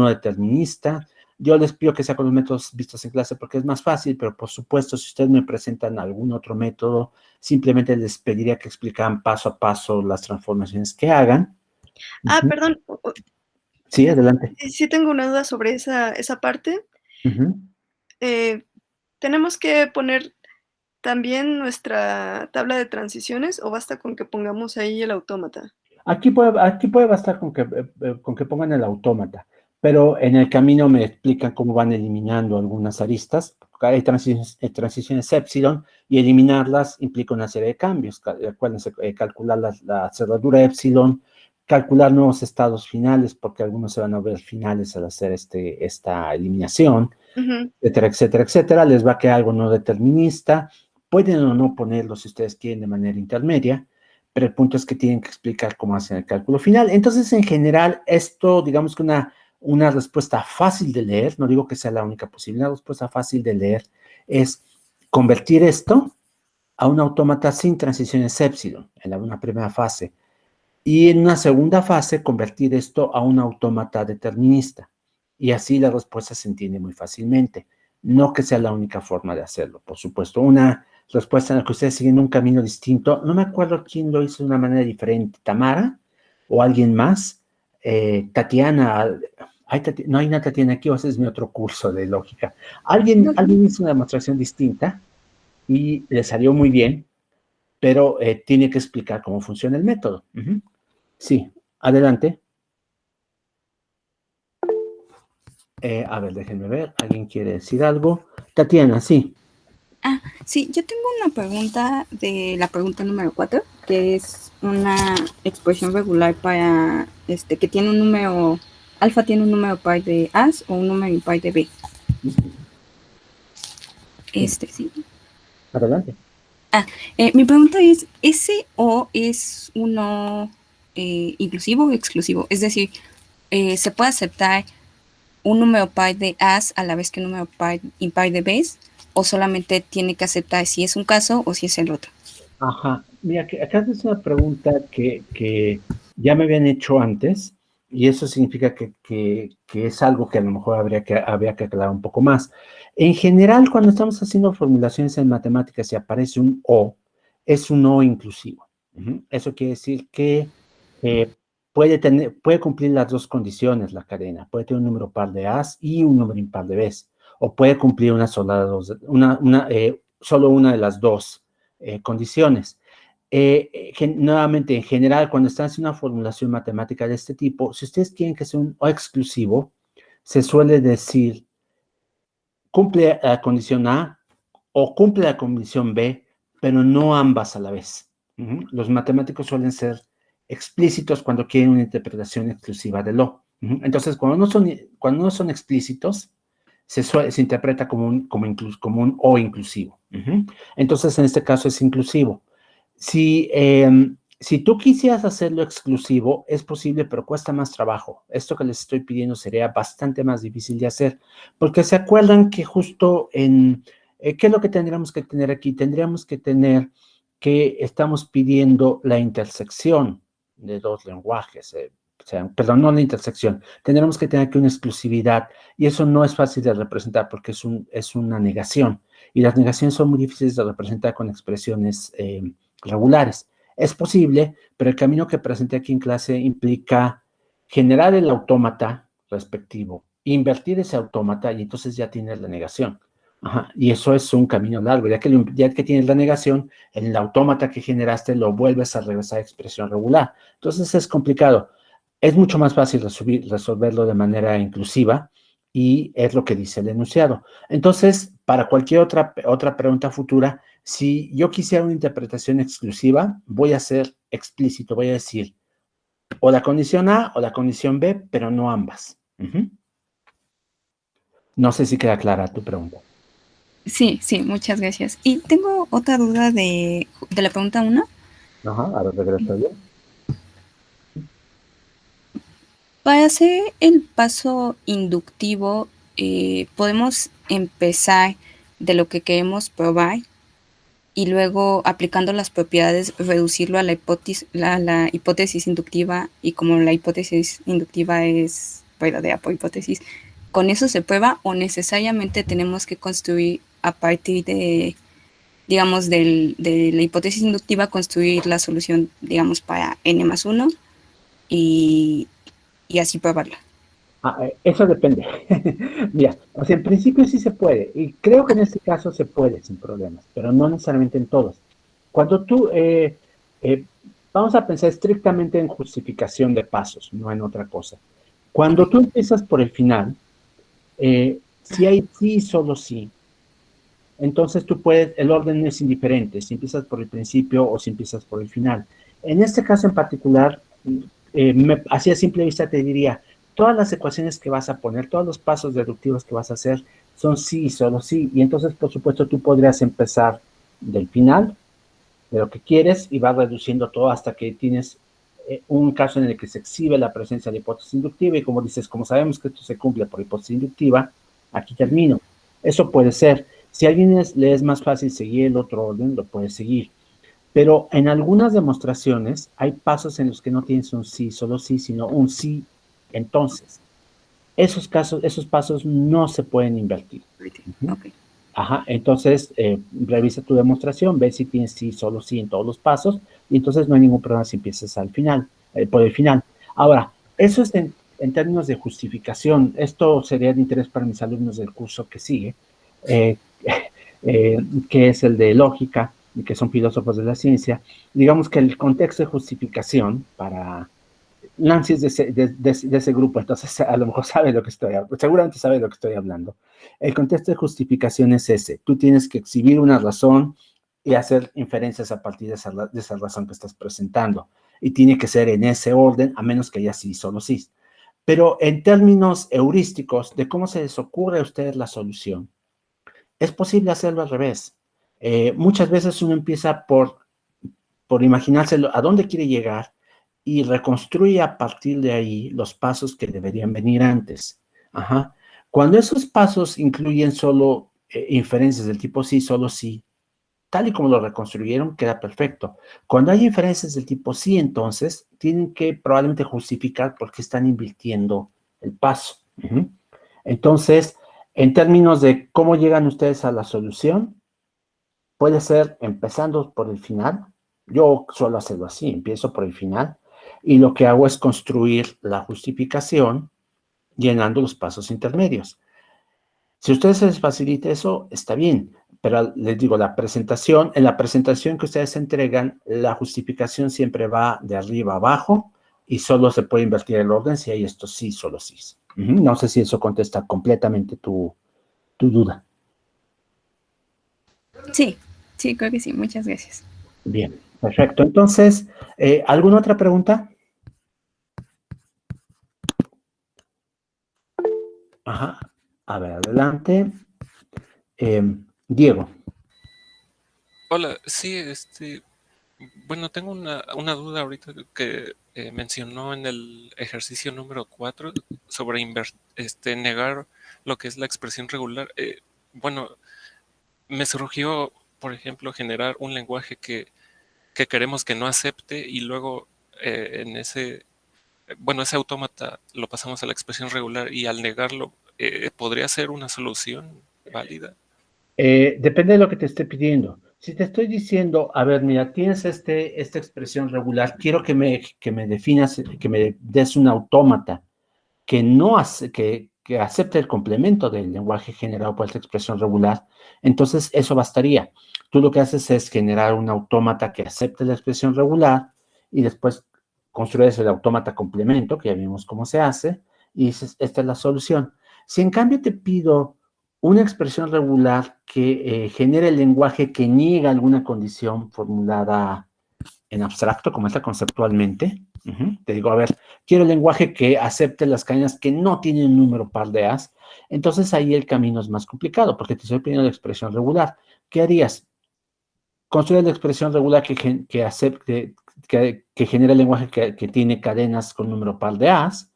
determinista. Yo les pido que sea con los métodos vistos en clase porque es más fácil, pero por supuesto, si ustedes me presentan algún otro método, simplemente les pediría que explicaran paso a paso las transformaciones que hagan. Perdón. Sí, adelante. Sí tengo una duda sobre esa parte. ¿Tenemos que poner también nuestra tabla de transiciones o basta con que pongamos ahí el autómata? Aquí puede bastar con que pongan el autómata, pero en el camino me explican cómo van eliminando algunas aristas. Hay transiciones epsilon y eliminarlas implica una serie de cambios. Acuérdense, calcular la cerradura epsilon, calcular nuevos estados finales, porque algunos se van a ver finales al hacer esta eliminación, etcétera, etcétera, etcétera. Les va a quedar algo no determinista. Pueden o no ponerlo si ustedes quieren de manera intermedia, pero el punto es que tienen que explicar cómo hacen el cálculo final. Entonces, en general, esto, digamos que una respuesta fácil de leer, no digo que sea la única posible, una respuesta fácil de leer es convertir esto a un autómata sin transiciones epsilon, en una primera fase, y en una segunda fase convertir esto a un autómata determinista, y así la respuesta se entiende muy fácilmente. No que sea la única forma de hacerlo, por supuesto. Una respuesta en la que ustedes siguen un camino distinto, no me acuerdo quién lo hizo de una manera diferente, Tamara o alguien más, Tatiana, no hay una Tatiana aquí, o ese es mi otro curso de lógica. Alguien hizo una demostración distinta y le salió muy bien, pero tiene que explicar cómo funciona el método. Sí, adelante. A ver, déjenme ver, ¿alguien quiere decir algo? Tatiana, sí. Sí, yo tengo una pregunta de la pregunta número 4, que es una expresión regular para, que tiene un número, alfa tiene un número par de A o un número impar de B. Sí. Adelante. Mi pregunta es, ¿ese O es uno inclusivo o exclusivo? Es decir, ¿se puede aceptar un número par de As a la vez que un número impar de Bs? ¿O solamente tiene que aceptar si es un caso o si es el otro? Ajá, mira, acá es una pregunta que ya me habían hecho antes, y eso significa que es algo que a lo mejor habría que aclarar un poco más. En general, cuando estamos haciendo formulaciones en matemáticas y aparece un O, es un O inclusivo. Eso quiere decir que puede cumplir las dos condiciones la cadena. Puede tener un número par de As y un número impar de Bs, o puede cumplir solo una de las dos condiciones. Nuevamente, en general, cuando están haciendo una formulación matemática de este tipo, si ustedes quieren que sea un O exclusivo, se suele decir cumple la condición A o cumple la condición B, pero no ambas a la vez. Los matemáticos suelen ser explícitos cuando quieren una interpretación exclusiva del O. Entonces, cuando no son explícitos, se interpreta como un O inclusivo. Entonces, en este caso es inclusivo. Si tú quisieras hacerlo exclusivo, es posible, pero cuesta más trabajo. Esto que les estoy pidiendo sería bastante más difícil de hacer, porque se acuerdan que justo ¿qué es lo que tendríamos que tener aquí? Tendríamos que tener que estamos pidiendo la intersección de dos lenguajes, perdón, no la intersección. Tendremos que tener aquí una exclusividad, y eso no es fácil de representar porque es una negación, y las negaciones son muy difíciles de representar con expresiones regulares. Es posible, pero el camino que presenté aquí en clase implica generar el autómata respectivo, invertir ese autómata, y entonces ya tienes la negación. Y eso es un camino largo. Ya que tienes la negación, el autómata que generaste lo vuelves a regresar a expresión regular. Entonces es complicado. Es mucho más fácil resolverlo de manera inclusiva, y es lo que dice el enunciado. Entonces, para cualquier otra pregunta futura, si yo quisiera una interpretación exclusiva, voy a ser explícito, voy a decir o la condición A o la condición B, pero no ambas. No sé si queda clara tu pregunta. Sí, muchas gracias. Y tengo otra duda de la pregunta 1. A ver, regreso yo. Para hacer el paso inductivo, podemos empezar de lo que queremos probar y luego, aplicando las propiedades, reducirlo a la hipótesis inductiva, y como la hipótesis inductiva es verdadera por hipótesis, con eso se prueba o necesariamente tenemos que construir a partir de, digamos, de la hipótesis inductiva, construir la solución, digamos, para n+1 y así probarla? Eso depende. Mira, o sea, en principio sí se puede, y creo que en este caso se puede sin problemas, pero no necesariamente en todos. Cuando tú, vamos a pensar estrictamente en justificación de pasos, no en otra cosa. Cuando tú empiezas por el final, si hay sí, solo sí, entonces tú puedes, el orden es indiferente, si empiezas por el principio o si empiezas por el final. En este caso en particular, así a simple vista te diría, todas las ecuaciones que vas a poner, todos los pasos deductivos que vas a hacer son sí y solo sí, y entonces por supuesto tú podrías empezar del final, de lo que quieres, y vas reduciendo todo hasta que tienes un caso en el que se exhibe la presencia de hipótesis inductiva, y como dices, como sabemos que esto se cumple por hipótesis inductiva, aquí termino. Eso puede ser. Si a alguien le es más fácil seguir el otro orden, lo puede seguir. Pero en algunas demostraciones hay pasos en los que no tienes un sí, solo sí, sino un sí, entonces. Esos pasos no se pueden invertir. Okay. Ajá, entonces revisa tu demostración, ve si tienes sí, solo sí en todos los pasos, y entonces no hay ningún problema si empiezas al final, por el final. Ahora, eso es en términos de justificación. Esto sería de interés para mis alumnos del curso que sigue, que es el de lógica, que son filósofos de la ciencia. Digamos que el contexto de justificación para Nancy es de ese grupo, entonces a lo mejor sabe lo que seguramente sabe lo que estoy hablando. El contexto de justificación es ese. Tú tienes que exhibir una razón y hacer inferencias a partir de esa razón que estás presentando. Y tiene que ser en ese orden, a menos que haya sí, solo sí. Pero en términos heurísticos de cómo se les ocurre a ustedes la solución, es posible hacerlo al revés. Muchas veces uno empieza por imaginarse a dónde quiere llegar y reconstruye a partir de ahí los pasos que deberían venir antes. Ajá. Cuando esos pasos incluyen solo inferencias del tipo sí, solo sí, tal y como lo reconstruyeron, queda perfecto. Cuando hay inferencias del tipo sí, entonces, tienen que probablemente justificar por qué están invirtiendo el paso. Uh-huh. Entonces, en términos de cómo llegan ustedes a la solución, puede ser empezando por el final. Yo suelo hacerlo así, empiezo por el final, y lo que hago es construir la justificación llenando los pasos intermedios. Si a ustedes se les facilita eso, está bien, pero les digo, en la presentación que ustedes entregan, la justificación siempre va de arriba a abajo y solo se puede invertir el orden si hay estos sí, solo sí. No sé si eso contesta completamente tu duda. Sí, creo que sí. Muchas gracias. Bien, perfecto. Entonces, ¿alguna otra pregunta? Ajá. A ver, adelante. Diego. Hola, sí, bueno, tengo una duda ahorita que mencionó en el ejercicio número 4 sobre negar lo que es la expresión regular. Bueno, me surgió, por ejemplo, generar un lenguaje que queremos que no acepte y luego ese autómata lo pasamos a la expresión regular y al negarlo, ¿podría ser una solución válida? Depende de lo que te esté pidiendo. Si te estoy diciendo, a ver, mira, tienes esta expresión regular, quiero que me definas, que me des un autómata que no hace, que acepte el complemento del lenguaje generado por esta expresión regular, entonces eso bastaría. Tú lo que haces es generar un autómata que acepte la expresión regular y después construyes el autómata complemento, que ya vimos cómo se hace, y dices, esta es la solución. Si en cambio te pido una expresión regular que genere el lenguaje que niega alguna condición formulada en abstracto, como está conceptualmente, te digo, a ver, quiero el lenguaje que acepte las cadenas que no tienen un número par de as, entonces ahí el camino es más complicado, porque te estoy pidiendo la expresión regular. ¿Qué harías? Construir la expresión regular que acepte, que genere el lenguaje que tiene cadenas con número par de as,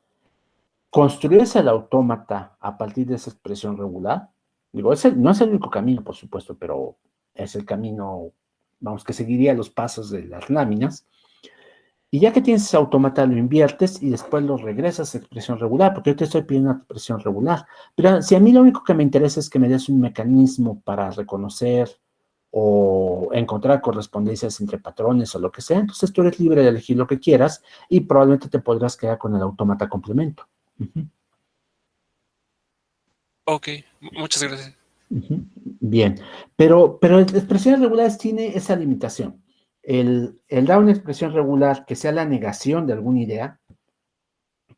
construirse el autómata a partir de esa expresión regular. Digo, no es el único camino, por supuesto, pero es el camino, vamos, que seguiría los pasos de las láminas. Y ya que tienes ese autómata, lo inviertes y después lo regresas a expresión regular, porque yo te estoy pidiendo una expresión regular. Pero si a mí lo único que me interesa es que me des un mecanismo para reconocer o encontrar correspondencias entre patrones o lo que sea, entonces tú eres libre de elegir lo que quieras y probablemente te podrás quedar con el autómata complemento. Ok, muchas gracias. Bien, pero las expresiones regulares tiene esa limitación. El dar una expresión regular que sea la negación de alguna idea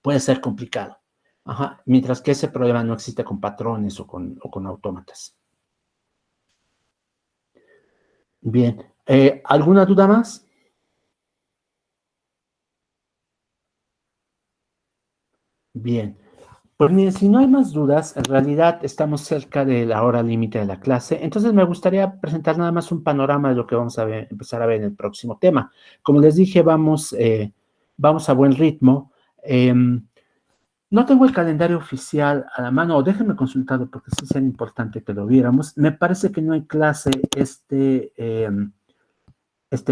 puede ser complicado. Ajá, mientras que ese problema no existe con patrones o con autómatas. Bien, ¿alguna duda más? Bien, pues miren, si no hay más dudas, en realidad estamos cerca de la hora límite de la clase, entonces me gustaría presentar nada más un panorama de lo que vamos a empezar a ver en el próximo tema. Como les dije, vamos a buen ritmo. No tengo el calendario oficial a la mano, o déjenme consultarlo porque sí sería importante que lo viéramos. Me parece que no hay clase este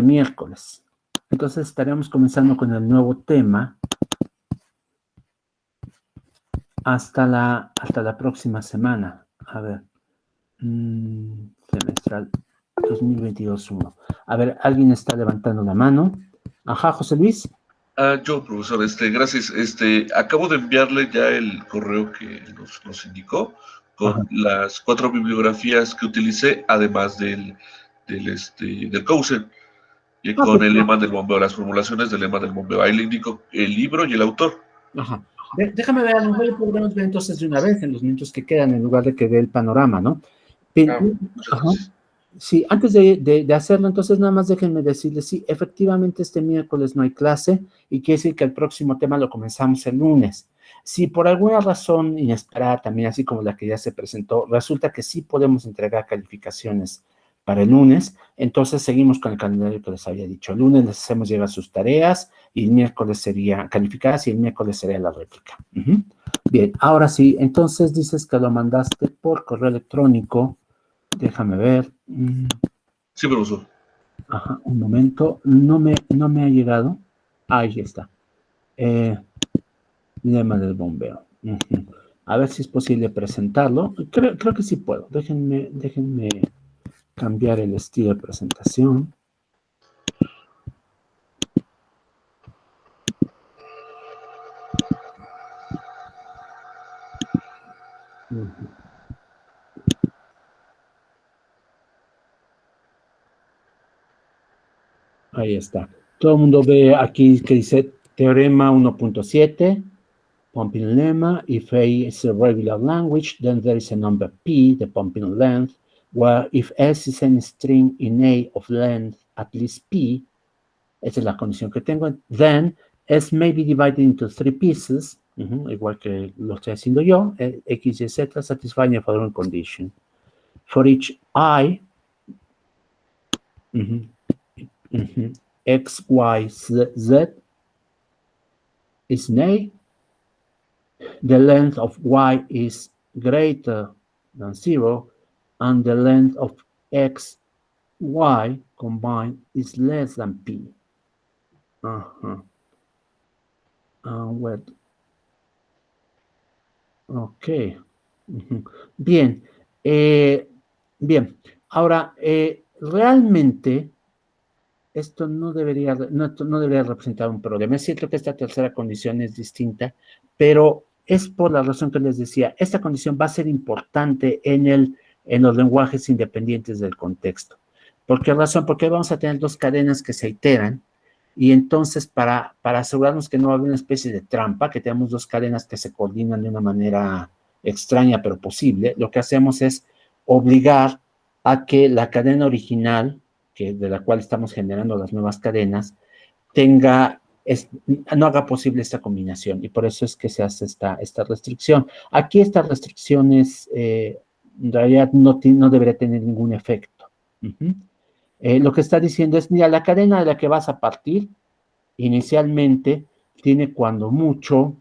miércoles. Entonces estaremos comenzando con el nuevo tema hasta la próxima semana. A ver. Semestral 2022-1. A ver, ¿alguien está levantando la mano? Ajá, José Luis. Yo, profesor, gracias. Acabo de enviarle ya el correo que nos indicó con las 4 bibliografías que utilicé, además del Coursera, y con el lema del bombeo, las formulaciones del lema del bombeo. Ahí le indico el libro y el autor. Ajá. Déjame ver, a lo mejor podríamos ver entonces de una vez en los minutos que quedan, en lugar de que dé el panorama, ¿no? Sí, antes de hacerlo, entonces nada más déjenme decirles, sí, efectivamente este miércoles no hay clase y quiere decir que el próximo tema lo comenzamos el lunes. Si por alguna razón inesperada también, así como la que ya se presentó, resulta que sí podemos entregar calificaciones para el lunes, entonces seguimos con el calendario que les había dicho. El lunes les hacemos llegar sus tareas y el miércoles sería calificadas y el miércoles sería la réplica. Bien, ahora sí, entonces dices que lo mandaste por correo electrónico. Déjame ver. Sí, profesor. Ajá, un momento. No me ha llegado. Ahí está. Lema del bombeo. A ver si es posible presentarlo. Creo que sí puedo. Déjenme cambiar el estilo de presentación. Ahí está. Todo el mundo ve aquí que dice teorema 1.7, pumping lemma. If A is a regular language, then there is a number P, the pumping length, where if S is a string in A of length at least P, esa es la condición que tengo, then S may be divided into 3 pieces, igual que lo estoy haciendo yo, X, Y, Z, satisfying the following condition. For each I, X, Y, Z is an A, the length of Y is greater than 0, and the length of X, Y combined is less than P. Ok. Bien. Bien. Ahora, realmente esto no debería representar un problema. Es cierto que esta tercera condición es distinta, pero es por la razón que les decía. Esta condición va a ser importante en los lenguajes independientes del contexto. ¿Por qué razón? Porque vamos a tener 2 cadenas que se iteran y entonces para asegurarnos que no va a haber una especie de trampa, que tenemos 2 cadenas que se coordinan de una manera extraña pero posible, lo que hacemos es obligar a que la cadena original, de la cual estamos generando las nuevas cadenas, no haga posible esta combinación, y por eso es que se hace esta restricción. Aquí estas restricciones en realidad no debería tener ningún efecto. Lo que está diciendo es, mira, la cadena de la que vas a partir inicialmente tiene cuando mucho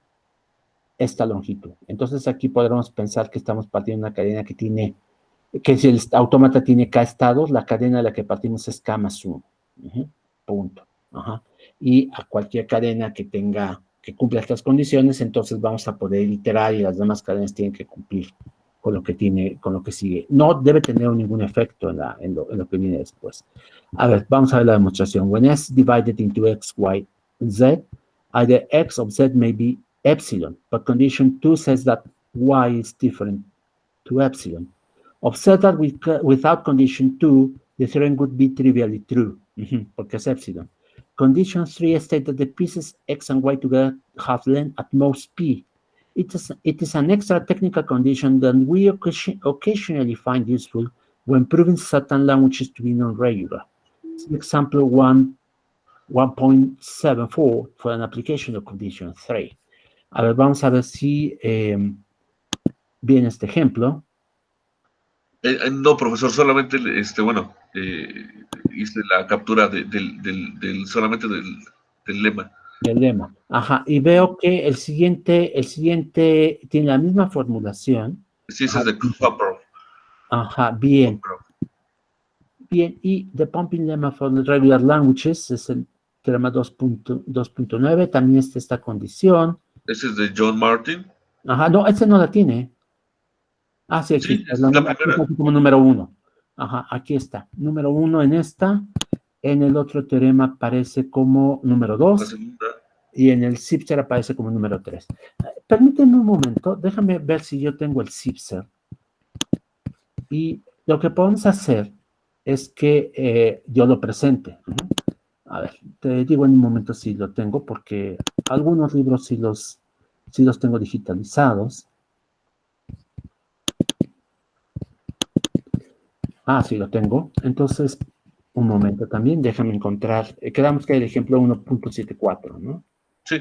esta longitud. Entonces aquí podremos pensar que estamos partiendo una cadena que si el autómata tiene K estados, la cadena de la que partimos es K más 1. Punto. y a cualquier cadena que cumpla estas condiciones, entonces vamos a poder iterar y las demás cadenas tienen que cumplir con lo que sigue. No debe tener ningún efecto en lo que viene después. A ver, vamos a ver la demostración. When S divided into X, Y, Z, either X of Z may be epsilon, but condition 2 says that Y is different to epsilon. Observe that without condition 2, the theorem would be trivially true, porque es epsilon. Condition 3 states that the pieces X and Y together have length at most P. It is an extra technical condition that we occasionally find useful when proving certain languages to be non-regular. Example 1.74 for an application of condition 3. A ver, vamos a ver si viene este ejemplo. No, profesor, solamente, bueno, hice la captura solamente del lema. Del lema. Ajá, y veo que el siguiente tiene la misma formulación. Sí, ese es de Cooper. Ajá, bien. Bien, y the pumping lemma for the regular languages es el teorema 2.9, también está esta condición. Ese es de John Martin. Ajá, no, ese no la tiene. Ah, sí, aquí Sí, está, es la primera. aquí como número 1. Ajá, aquí está. Número 1 en esta. En el otro teorema aparece como número 2. Y en el Zipser aparece como número 3. Permíteme un momento. Déjame ver si yo tengo el Zipser. Y lo que podemos hacer es que yo lo presente. A ver, te digo en un momento si lo tengo, porque algunos libros sí los tengo digitalizados. Ah, sí lo tengo. Entonces, un momento también, déjame encontrar. Quedamos que el ejemplo 1.74, ¿no? Sí.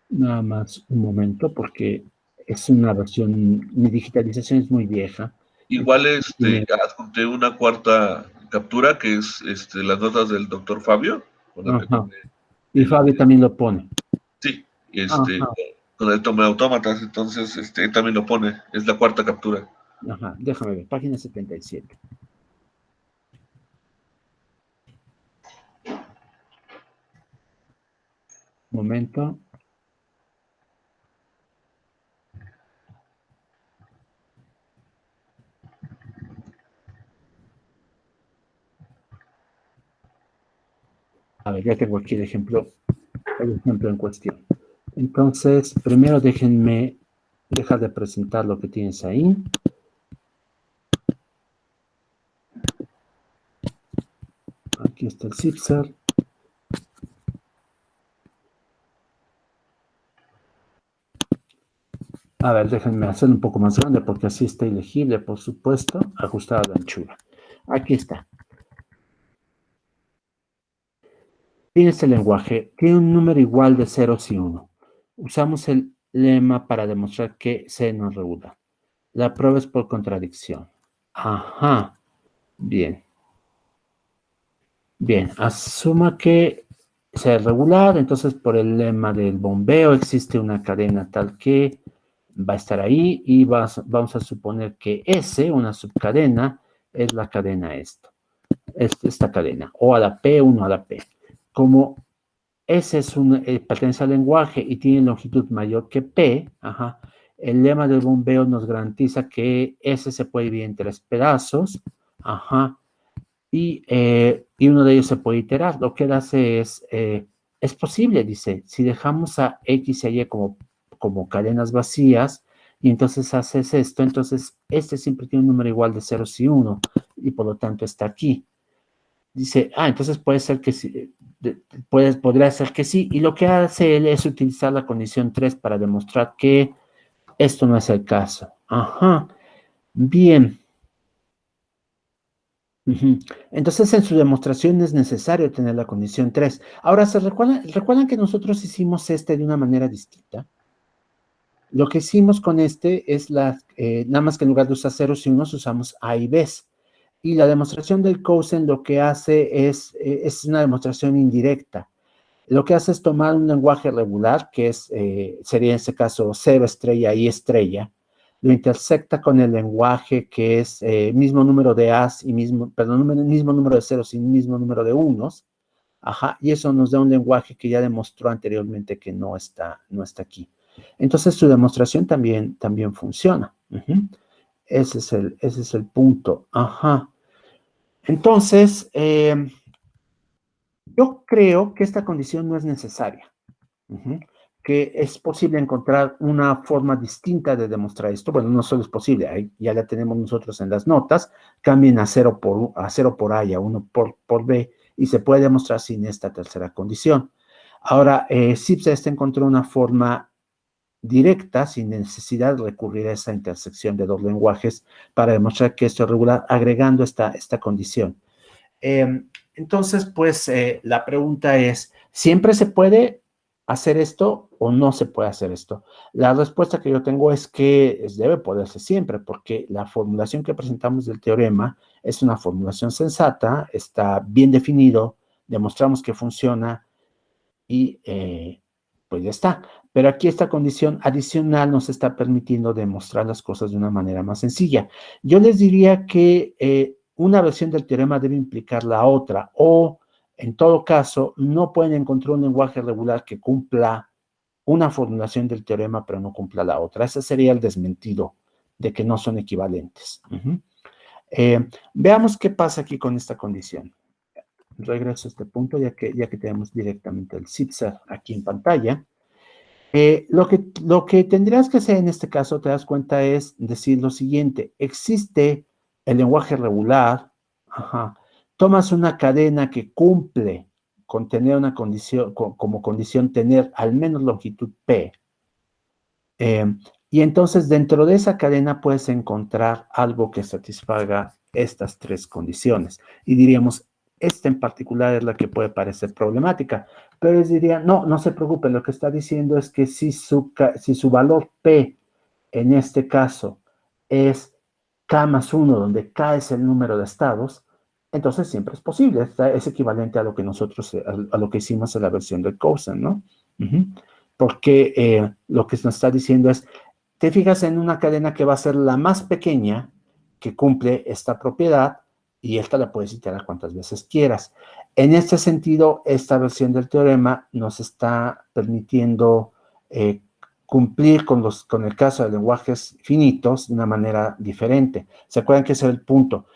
Nada más un momento, porque es una versión, mi digitalización es muy vieja. Igual adjunté una cuarta captura, que es las notas del doctor Fabio. Y Fabio también lo pone. Sí, con el tome de autómatas, entonces él también lo pone, es la cuarta captura. Ajá, déjame ver, página 77. Momento. A ver, ya tengo aquí el ejemplo en cuestión. Entonces, primero déjenme dejar de presentar lo que tienes ahí. Aquí está el Zipser. A ver, déjenme hacerlo un poco más grande porque así está ilegible, por supuesto, ajustada la anchura. Aquí está. Tiene este lenguaje, tiene un número igual de ceros y 1. Usamos el lema para demostrar que C no es regular. La prueba es por contradicción. Ajá. Bien. Bien, asuma que sea regular, entonces por el lema del bombeo existe una cadena tal que va a estar ahí y vamos a suponer que S, una subcadena, es la cadena esta cadena, o a la P, 1 a la P. Como S pertenece al lenguaje y tiene longitud mayor que P, el lema del bombeo nos garantiza que S se puede dividir en 3 pedazos, y uno de ellos se puede iterar. Lo que él hace es posible, dice, si dejamos a X y a Y como cadenas vacías, y entonces haces esto, entonces este siempre tiene un número igual de ceros y 1, y por lo tanto está aquí. Dice, entonces puede ser que sí, podría ser que sí, y lo que hace él es utilizar la condición 3 para demostrar que esto no es el caso. Bien. Entonces, en su demostración es necesario tener la condición 3. Ahora, ¿recuerdan que nosotros hicimos de una manera distinta? Lo que hicimos con es nada más que en lugar de usar ceros y unos, usamos A y B. Y la demostración del Cousin lo que hace es una demostración indirecta. Lo que hace es tomar un lenguaje regular, que sería en este caso 0 estrella y estrella. lo intersecta con el lenguaje que es mismo número de As y mismo número de ceros y mismo número de unos, ajá, y eso nos da un lenguaje que ya demostró anteriormente que no está aquí. Entonces su demostración también funciona. Ese es el punto. Ajá. Entonces, yo creo que esta condición no es necesaria. Que es posible encontrar una forma distinta de demostrar esto. Bueno, no solo es posible, ahí ya la tenemos nosotros en las notas, cambien a 0 por A y a 1 por B, y se puede demostrar sin esta tercera condición. Ahora, Zipf encontró una forma directa, sin necesidad de recurrir a esa intersección de dos lenguajes, para demostrar que esto es regular, agregando esta condición. Entonces, pues, la pregunta es, ¿siempre se puede hacer esto o no se puede hacer esto? La respuesta que yo tengo es que debe poderse siempre, porque la formulación que presentamos del teorema es una formulación sensata, está bien definido, demostramos que funciona y pues ya está. Pero aquí esta condición adicional nos está permitiendo demostrar las cosas de una manera más sencilla. Yo les diría que una versión del teorema debe implicar la otra, o en todo caso, no pueden encontrar un lenguaje regular que cumpla una formulación del teorema, pero no cumpla la otra. Ese sería el desmentido de que no son equivalentes. Veamos qué pasa aquí con esta condición. Regreso a este punto, ya que tenemos directamente el zipser aquí en pantalla. Lo que tendrías que hacer en este caso, te das cuenta, es decir lo siguiente: existe el lenguaje regular, tomas una cadena que cumple con tener una condición, como condición tener al menos longitud P, y entonces dentro de esa cadena puedes encontrar algo que satisfaga estas tres condiciones, y diríamos, esta en particular es la que puede parecer problemática, pero les diría, no se preocupen, lo que está diciendo es que si su valor P, en este caso, es K más 1, donde K es el número de estados, entonces siempre es posible, es equivalente a lo que nosotros, a lo que hicimos en la versión del Cousin, ¿no? Porque lo que nos está diciendo es, te fijas en una cadena que va a ser la más pequeña, que cumple esta propiedad, y esta la puedes iterar cuantas veces quieras. En este sentido, esta versión del teorema nos está permitiendo cumplir con el caso de lenguajes finitos de una manera diferente. ¿Se acuerdan que ese es el punto?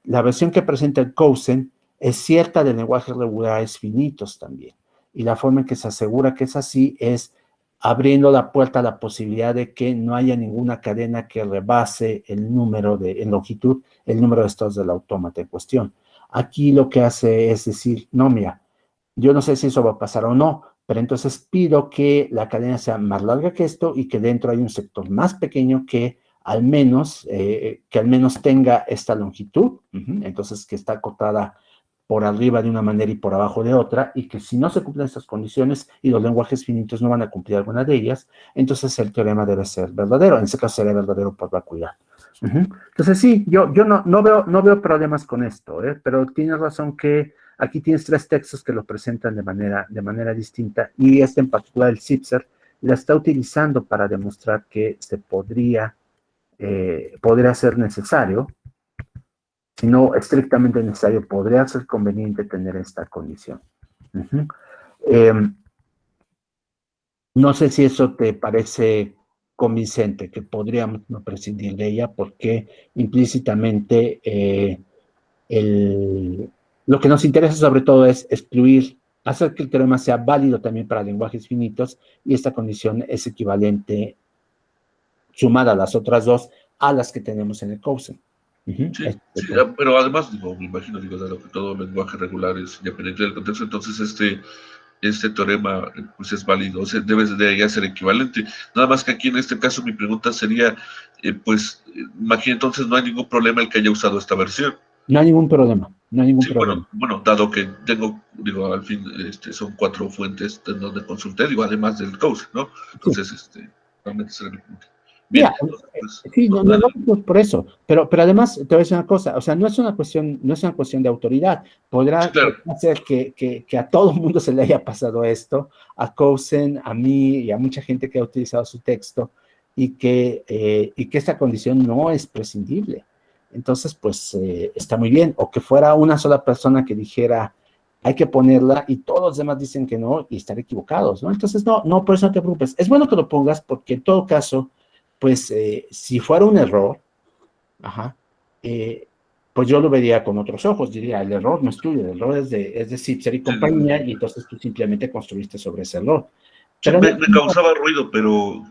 La versión que presenta el Cousin es cierta de lenguajes regulares finitos también. Y la forma en que se asegura que es así es abriendo la puerta a la posibilidad de que no haya ninguna cadena que rebase el número en longitud, el número de estados del autómata en cuestión. Aquí lo que hace es decir, no, mira, yo no sé si eso va a pasar o no, pero entonces pido que la cadena sea más larga que esto y que dentro hay un sector más pequeño que al menos tenga esta longitud, entonces que está acotada por arriba de una manera y por abajo de otra, y que si no se cumplen estas condiciones y los lenguajes finitos no van a cumplir alguna de ellas, entonces el teorema debe ser verdadero. En ese caso será verdadero por vacuidad. Entonces sí, yo no veo problemas con esto, pero tienes razón que aquí tienes tres textos que lo presentan de manera distinta, y este en particular, el Zipser, la está utilizando para demostrar que se podría ser necesario, si no estrictamente necesario, podría ser conveniente tener esta condición. No sé si eso te parece convincente, que podríamos no prescindir de ella, porque implícitamente lo que nos interesa sobre todo es hacer que el teorema sea válido también para lenguajes finitos, y esta condición es equivalente, sumada a las otras dos, a las que tenemos en el Cousin. Sí, pero además, me imagino, dado que todo lenguaje regular es independiente del contexto, entonces este teorema pues es válido, o sea, debe de ya ser equivalente. Nada más que aquí en este caso mi pregunta sería, imagino entonces no hay ningún problema el que haya usado esta versión. No hay ningún problema, problema. Bueno, dado que tengo, al fin, son 4 fuentes en donde consulté, además del Cousin, ¿no? Entonces, realmente será mi punto. Bien, entonces, sí, no por eso, pero además te voy a decir una cosa, o sea, no es una cuestión de autoridad. Podrá ser que a todo el mundo se le haya pasado esto, a Cousin, a mí y a mucha gente que ha utilizado su texto, y que esta condición no es prescindible. Entonces, pues, está muy bien. O que fuera una sola persona que dijera, hay que ponerla, y todos los demás dicen que no, y estar equivocados, ¿no? Entonces, no, por eso no te preocupes. Es bueno que lo pongas, porque en todo caso, pues, si fuera un error, pues yo lo vería con otros ojos, diría, el error no es tuyo, el error es de Zipser y compañía, y entonces tú simplemente construiste sobre ese error. Sí, Pero me causaba ruido, pero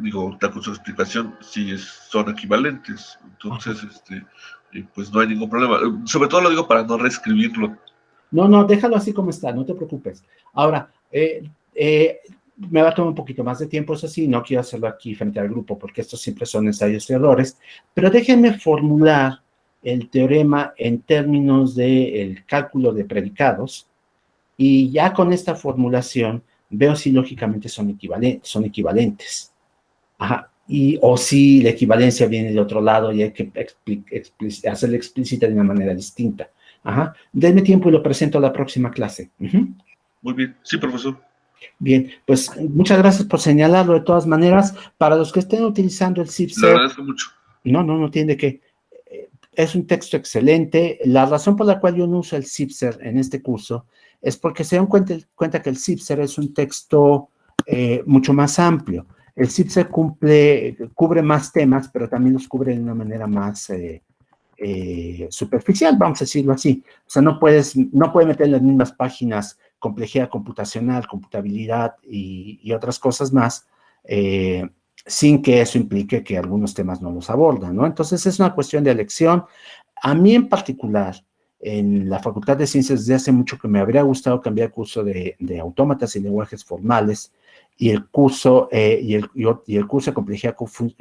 digo, con su explicación, sí son equivalentes. Entonces, pues no hay ningún problema. Sobre todo lo digo para no reescribirlo. No, déjalo así como está, no te preocupes. Ahora, me va a tomar un poquito más de tiempo, eso sí, no quiero hacerlo aquí frente al grupo, porque estos siempre son ensayos y errores, pero déjenme formular el teorema en términos del cálculo de predicados, y ya con esta formulación veo si lógicamente son equivalentes. O si la equivalencia viene de otro lado y hay que hacerla explícita de una manera distinta. Denme tiempo y lo presento a la próxima clase. Muy bien, sí, profesor. Bien, pues muchas gracias por señalarlo. De todas maneras, para los que estén utilizando el Le Zipser, agradezco mucho. no tiene que. Es un texto excelente. La razón por la cual yo no uso el Zipser en este curso es porque se dan cuenta que el Zipser es un texto mucho más amplio. El Zipser cubre más temas, pero también los cubre de una manera más superficial, vamos a decirlo así. O sea, no puedes meter en las mismas páginas complejidad computacional, computabilidad y otras cosas más, sin que eso implique que algunos temas no los abordan, ¿no? Entonces es una cuestión de elección. A mí en particular, en la Facultad de Ciencias, desde hace mucho que me habría gustado cambiar el curso de autómatas y lenguajes formales, y el curso el curso de complejidad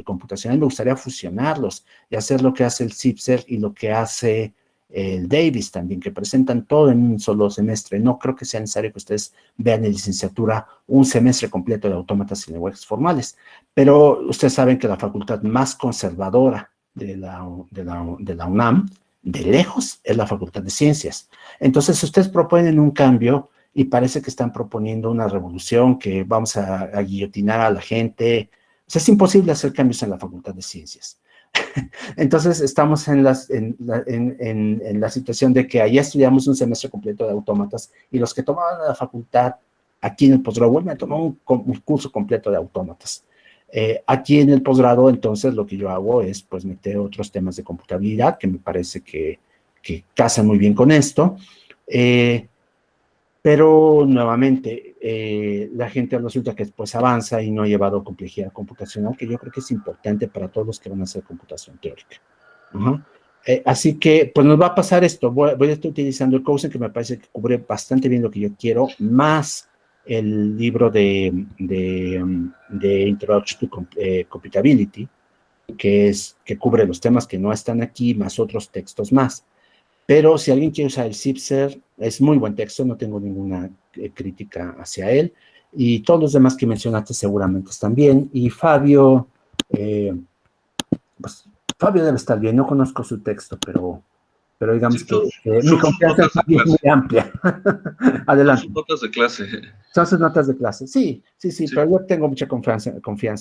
computacional, me gustaría fusionarlos y hacer lo que hace el Zipser y lo que hace el Davis también, que presentan todo en un solo semestre. No creo que sea necesario que ustedes vean en licenciatura un semestre completo de autómatas y lenguajes formales, pero ustedes saben que la facultad más conservadora de la UNAM, de lejos, es la Facultad de Ciencias. Entonces, ustedes proponen un cambio y parece que están proponiendo una revolución, que vamos a guillotinar a la gente. O sea, es imposible hacer cambios en la Facultad de Ciencias. Entonces, estamos en la situación de que allá estudiamos un semestre completo de autómatas, y los que tomaban la facultad aquí en el posgrado vuelven a tomar un curso completo de autómatas. Aquí en el posgrado, entonces, lo que yo hago es, pues, meter otros temas de computabilidad, que me parece que casan muy bien con esto. Pero nuevamente, la gente resulta que después avanza y no ha llevado complejidad computacional, que yo creo que es importante para todos los que van a hacer computación teórica. Así que, pues nos va a pasar esto. Voy a estar utilizando el Coursera, que me parece que cubre bastante bien lo que yo quiero, más el libro de Introduction to Computability, que cubre los temas que no están aquí, más otros textos más. Pero si alguien quiere usar el Zipser, es muy buen texto, no tengo ninguna crítica hacia él. Y todos los demás que mencionaste seguramente están bien. Y Fabio, pues Fabio debe estar bien, no conozco su texto, pero digamos que mi confianza en Fabio es muy amplia. Adelante. Son sus notas de clase. Son sus notas de clase, sí, pero yo tengo mucha confianza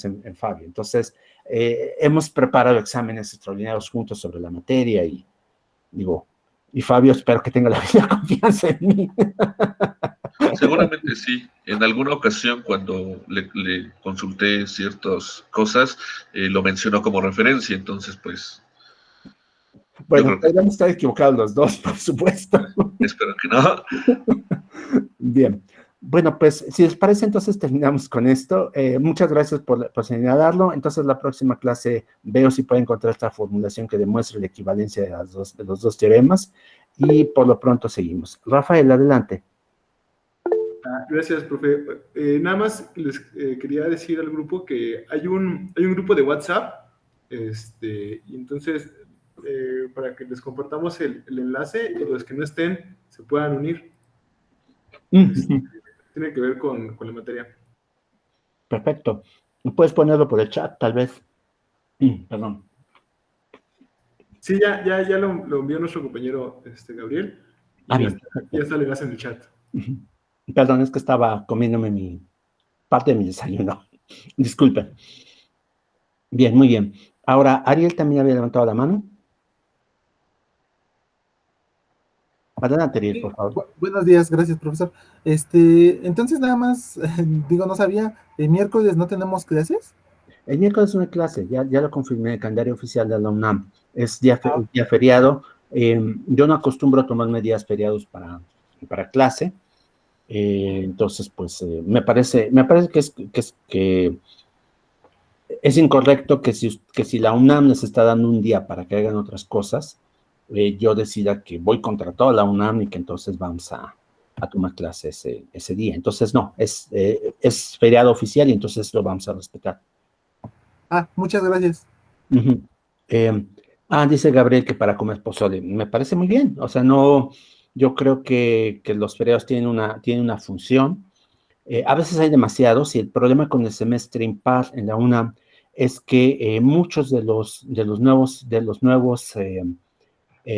en Fabio. Entonces, hemos preparado exámenes extraordinarios juntos sobre la materia, y Fabio, espero que tenga la misma confianza en mí. Seguramente sí. En alguna ocasión, cuando le consulté ciertas cosas, lo mencionó como referencia. Entonces, pues... Bueno, podríamos estar equivocados los dos, por supuesto. Espero que no. Bien. Bueno, pues, si les parece, entonces terminamos con esto. Muchas gracias por señalarlo. Entonces, la próxima clase veo si puedo encontrar esta formulación que demuestre la equivalencia de los dos teoremas, y por lo pronto seguimos. Rafael, adelante. Gracias, profe. Nada más les quería decir al grupo que hay un grupo de WhatsApp, y entonces, para que les compartamos el enlace, y los que no estén se puedan unir. Tiene que ver con la materia. Perfecto. ¿Puedes ponerlo por el chat, tal vez? Perdón. Sí, ya lo envió nuestro compañero Gabriel. Bien. Ya está el enlace en el chat. Perdón, es que estaba comiéndome parte de mi desayuno. Disculpen. Bien, muy bien. Ahora, Ariel también había levantado la mano. Adelante, Ariel, por favor. Buenos días, gracias, profesor. Entonces nada más, digo, no sabía, ¿el miércoles no tenemos clases? El miércoles es una clase, ya lo confirmé en el calendario oficial de la UNAM. Es día feriado. Yo no acostumbro a tomarme días feriados para clase. Entonces, pues, me parece que es incorrecto que si la UNAM les está dando un día para que hagan otras cosas, yo decida que voy contra toda la UNAM y que entonces vamos a tomar clase ese día. Entonces, no, es feriado oficial y entonces lo vamos a respetar. Muchas gracias. Uh-huh. Dice Gabriel que para comer pozole. Me parece muy bien. O sea, no, yo creo que los feriados tienen una función. A veces hay demasiados y el problema con el semestre impar en la UNAM es que muchos de los nuevos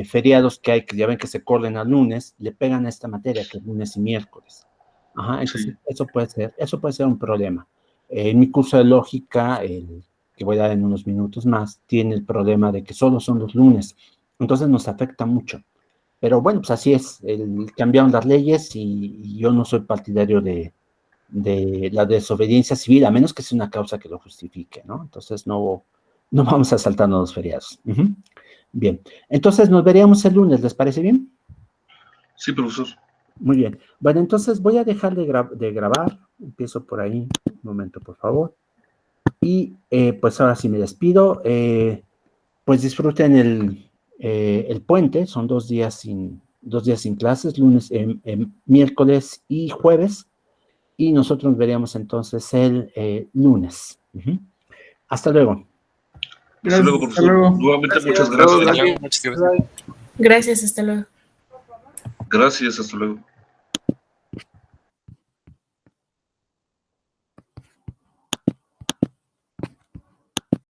feriados que hay, que ya ven que se corren al lunes, le pegan a esta materia que es lunes y miércoles. Ajá, entonces sí. Eso puede ser un problema. En mi curso de lógica, que voy a dar en unos minutos más, tiene el problema de que solo son los lunes. Entonces nos afecta mucho. Pero bueno, pues así es. Cambiaron las leyes y yo no soy partidario de la desobediencia civil, a menos que sea una causa que lo justifique, ¿no? Entonces no vamos a saltarnos los feriados. Uh-huh. Bien, entonces nos veríamos el lunes, ¿les parece bien? Sí, profesor. Muy bien. Bueno, entonces voy a dejar de grabar. Empiezo por ahí. Un momento, por favor. Y pues ahora sí me despido. Pues disfruten el puente. Son 2 días sin clases, lunes, miércoles y jueves. Y nosotros nos veríamos entonces el lunes. Uh-huh. Hasta luego. Hasta luego, profesor. Nuevamente, muchas gracias. Muchas gracias. Gracias, hasta luego. Gracias, hasta luego.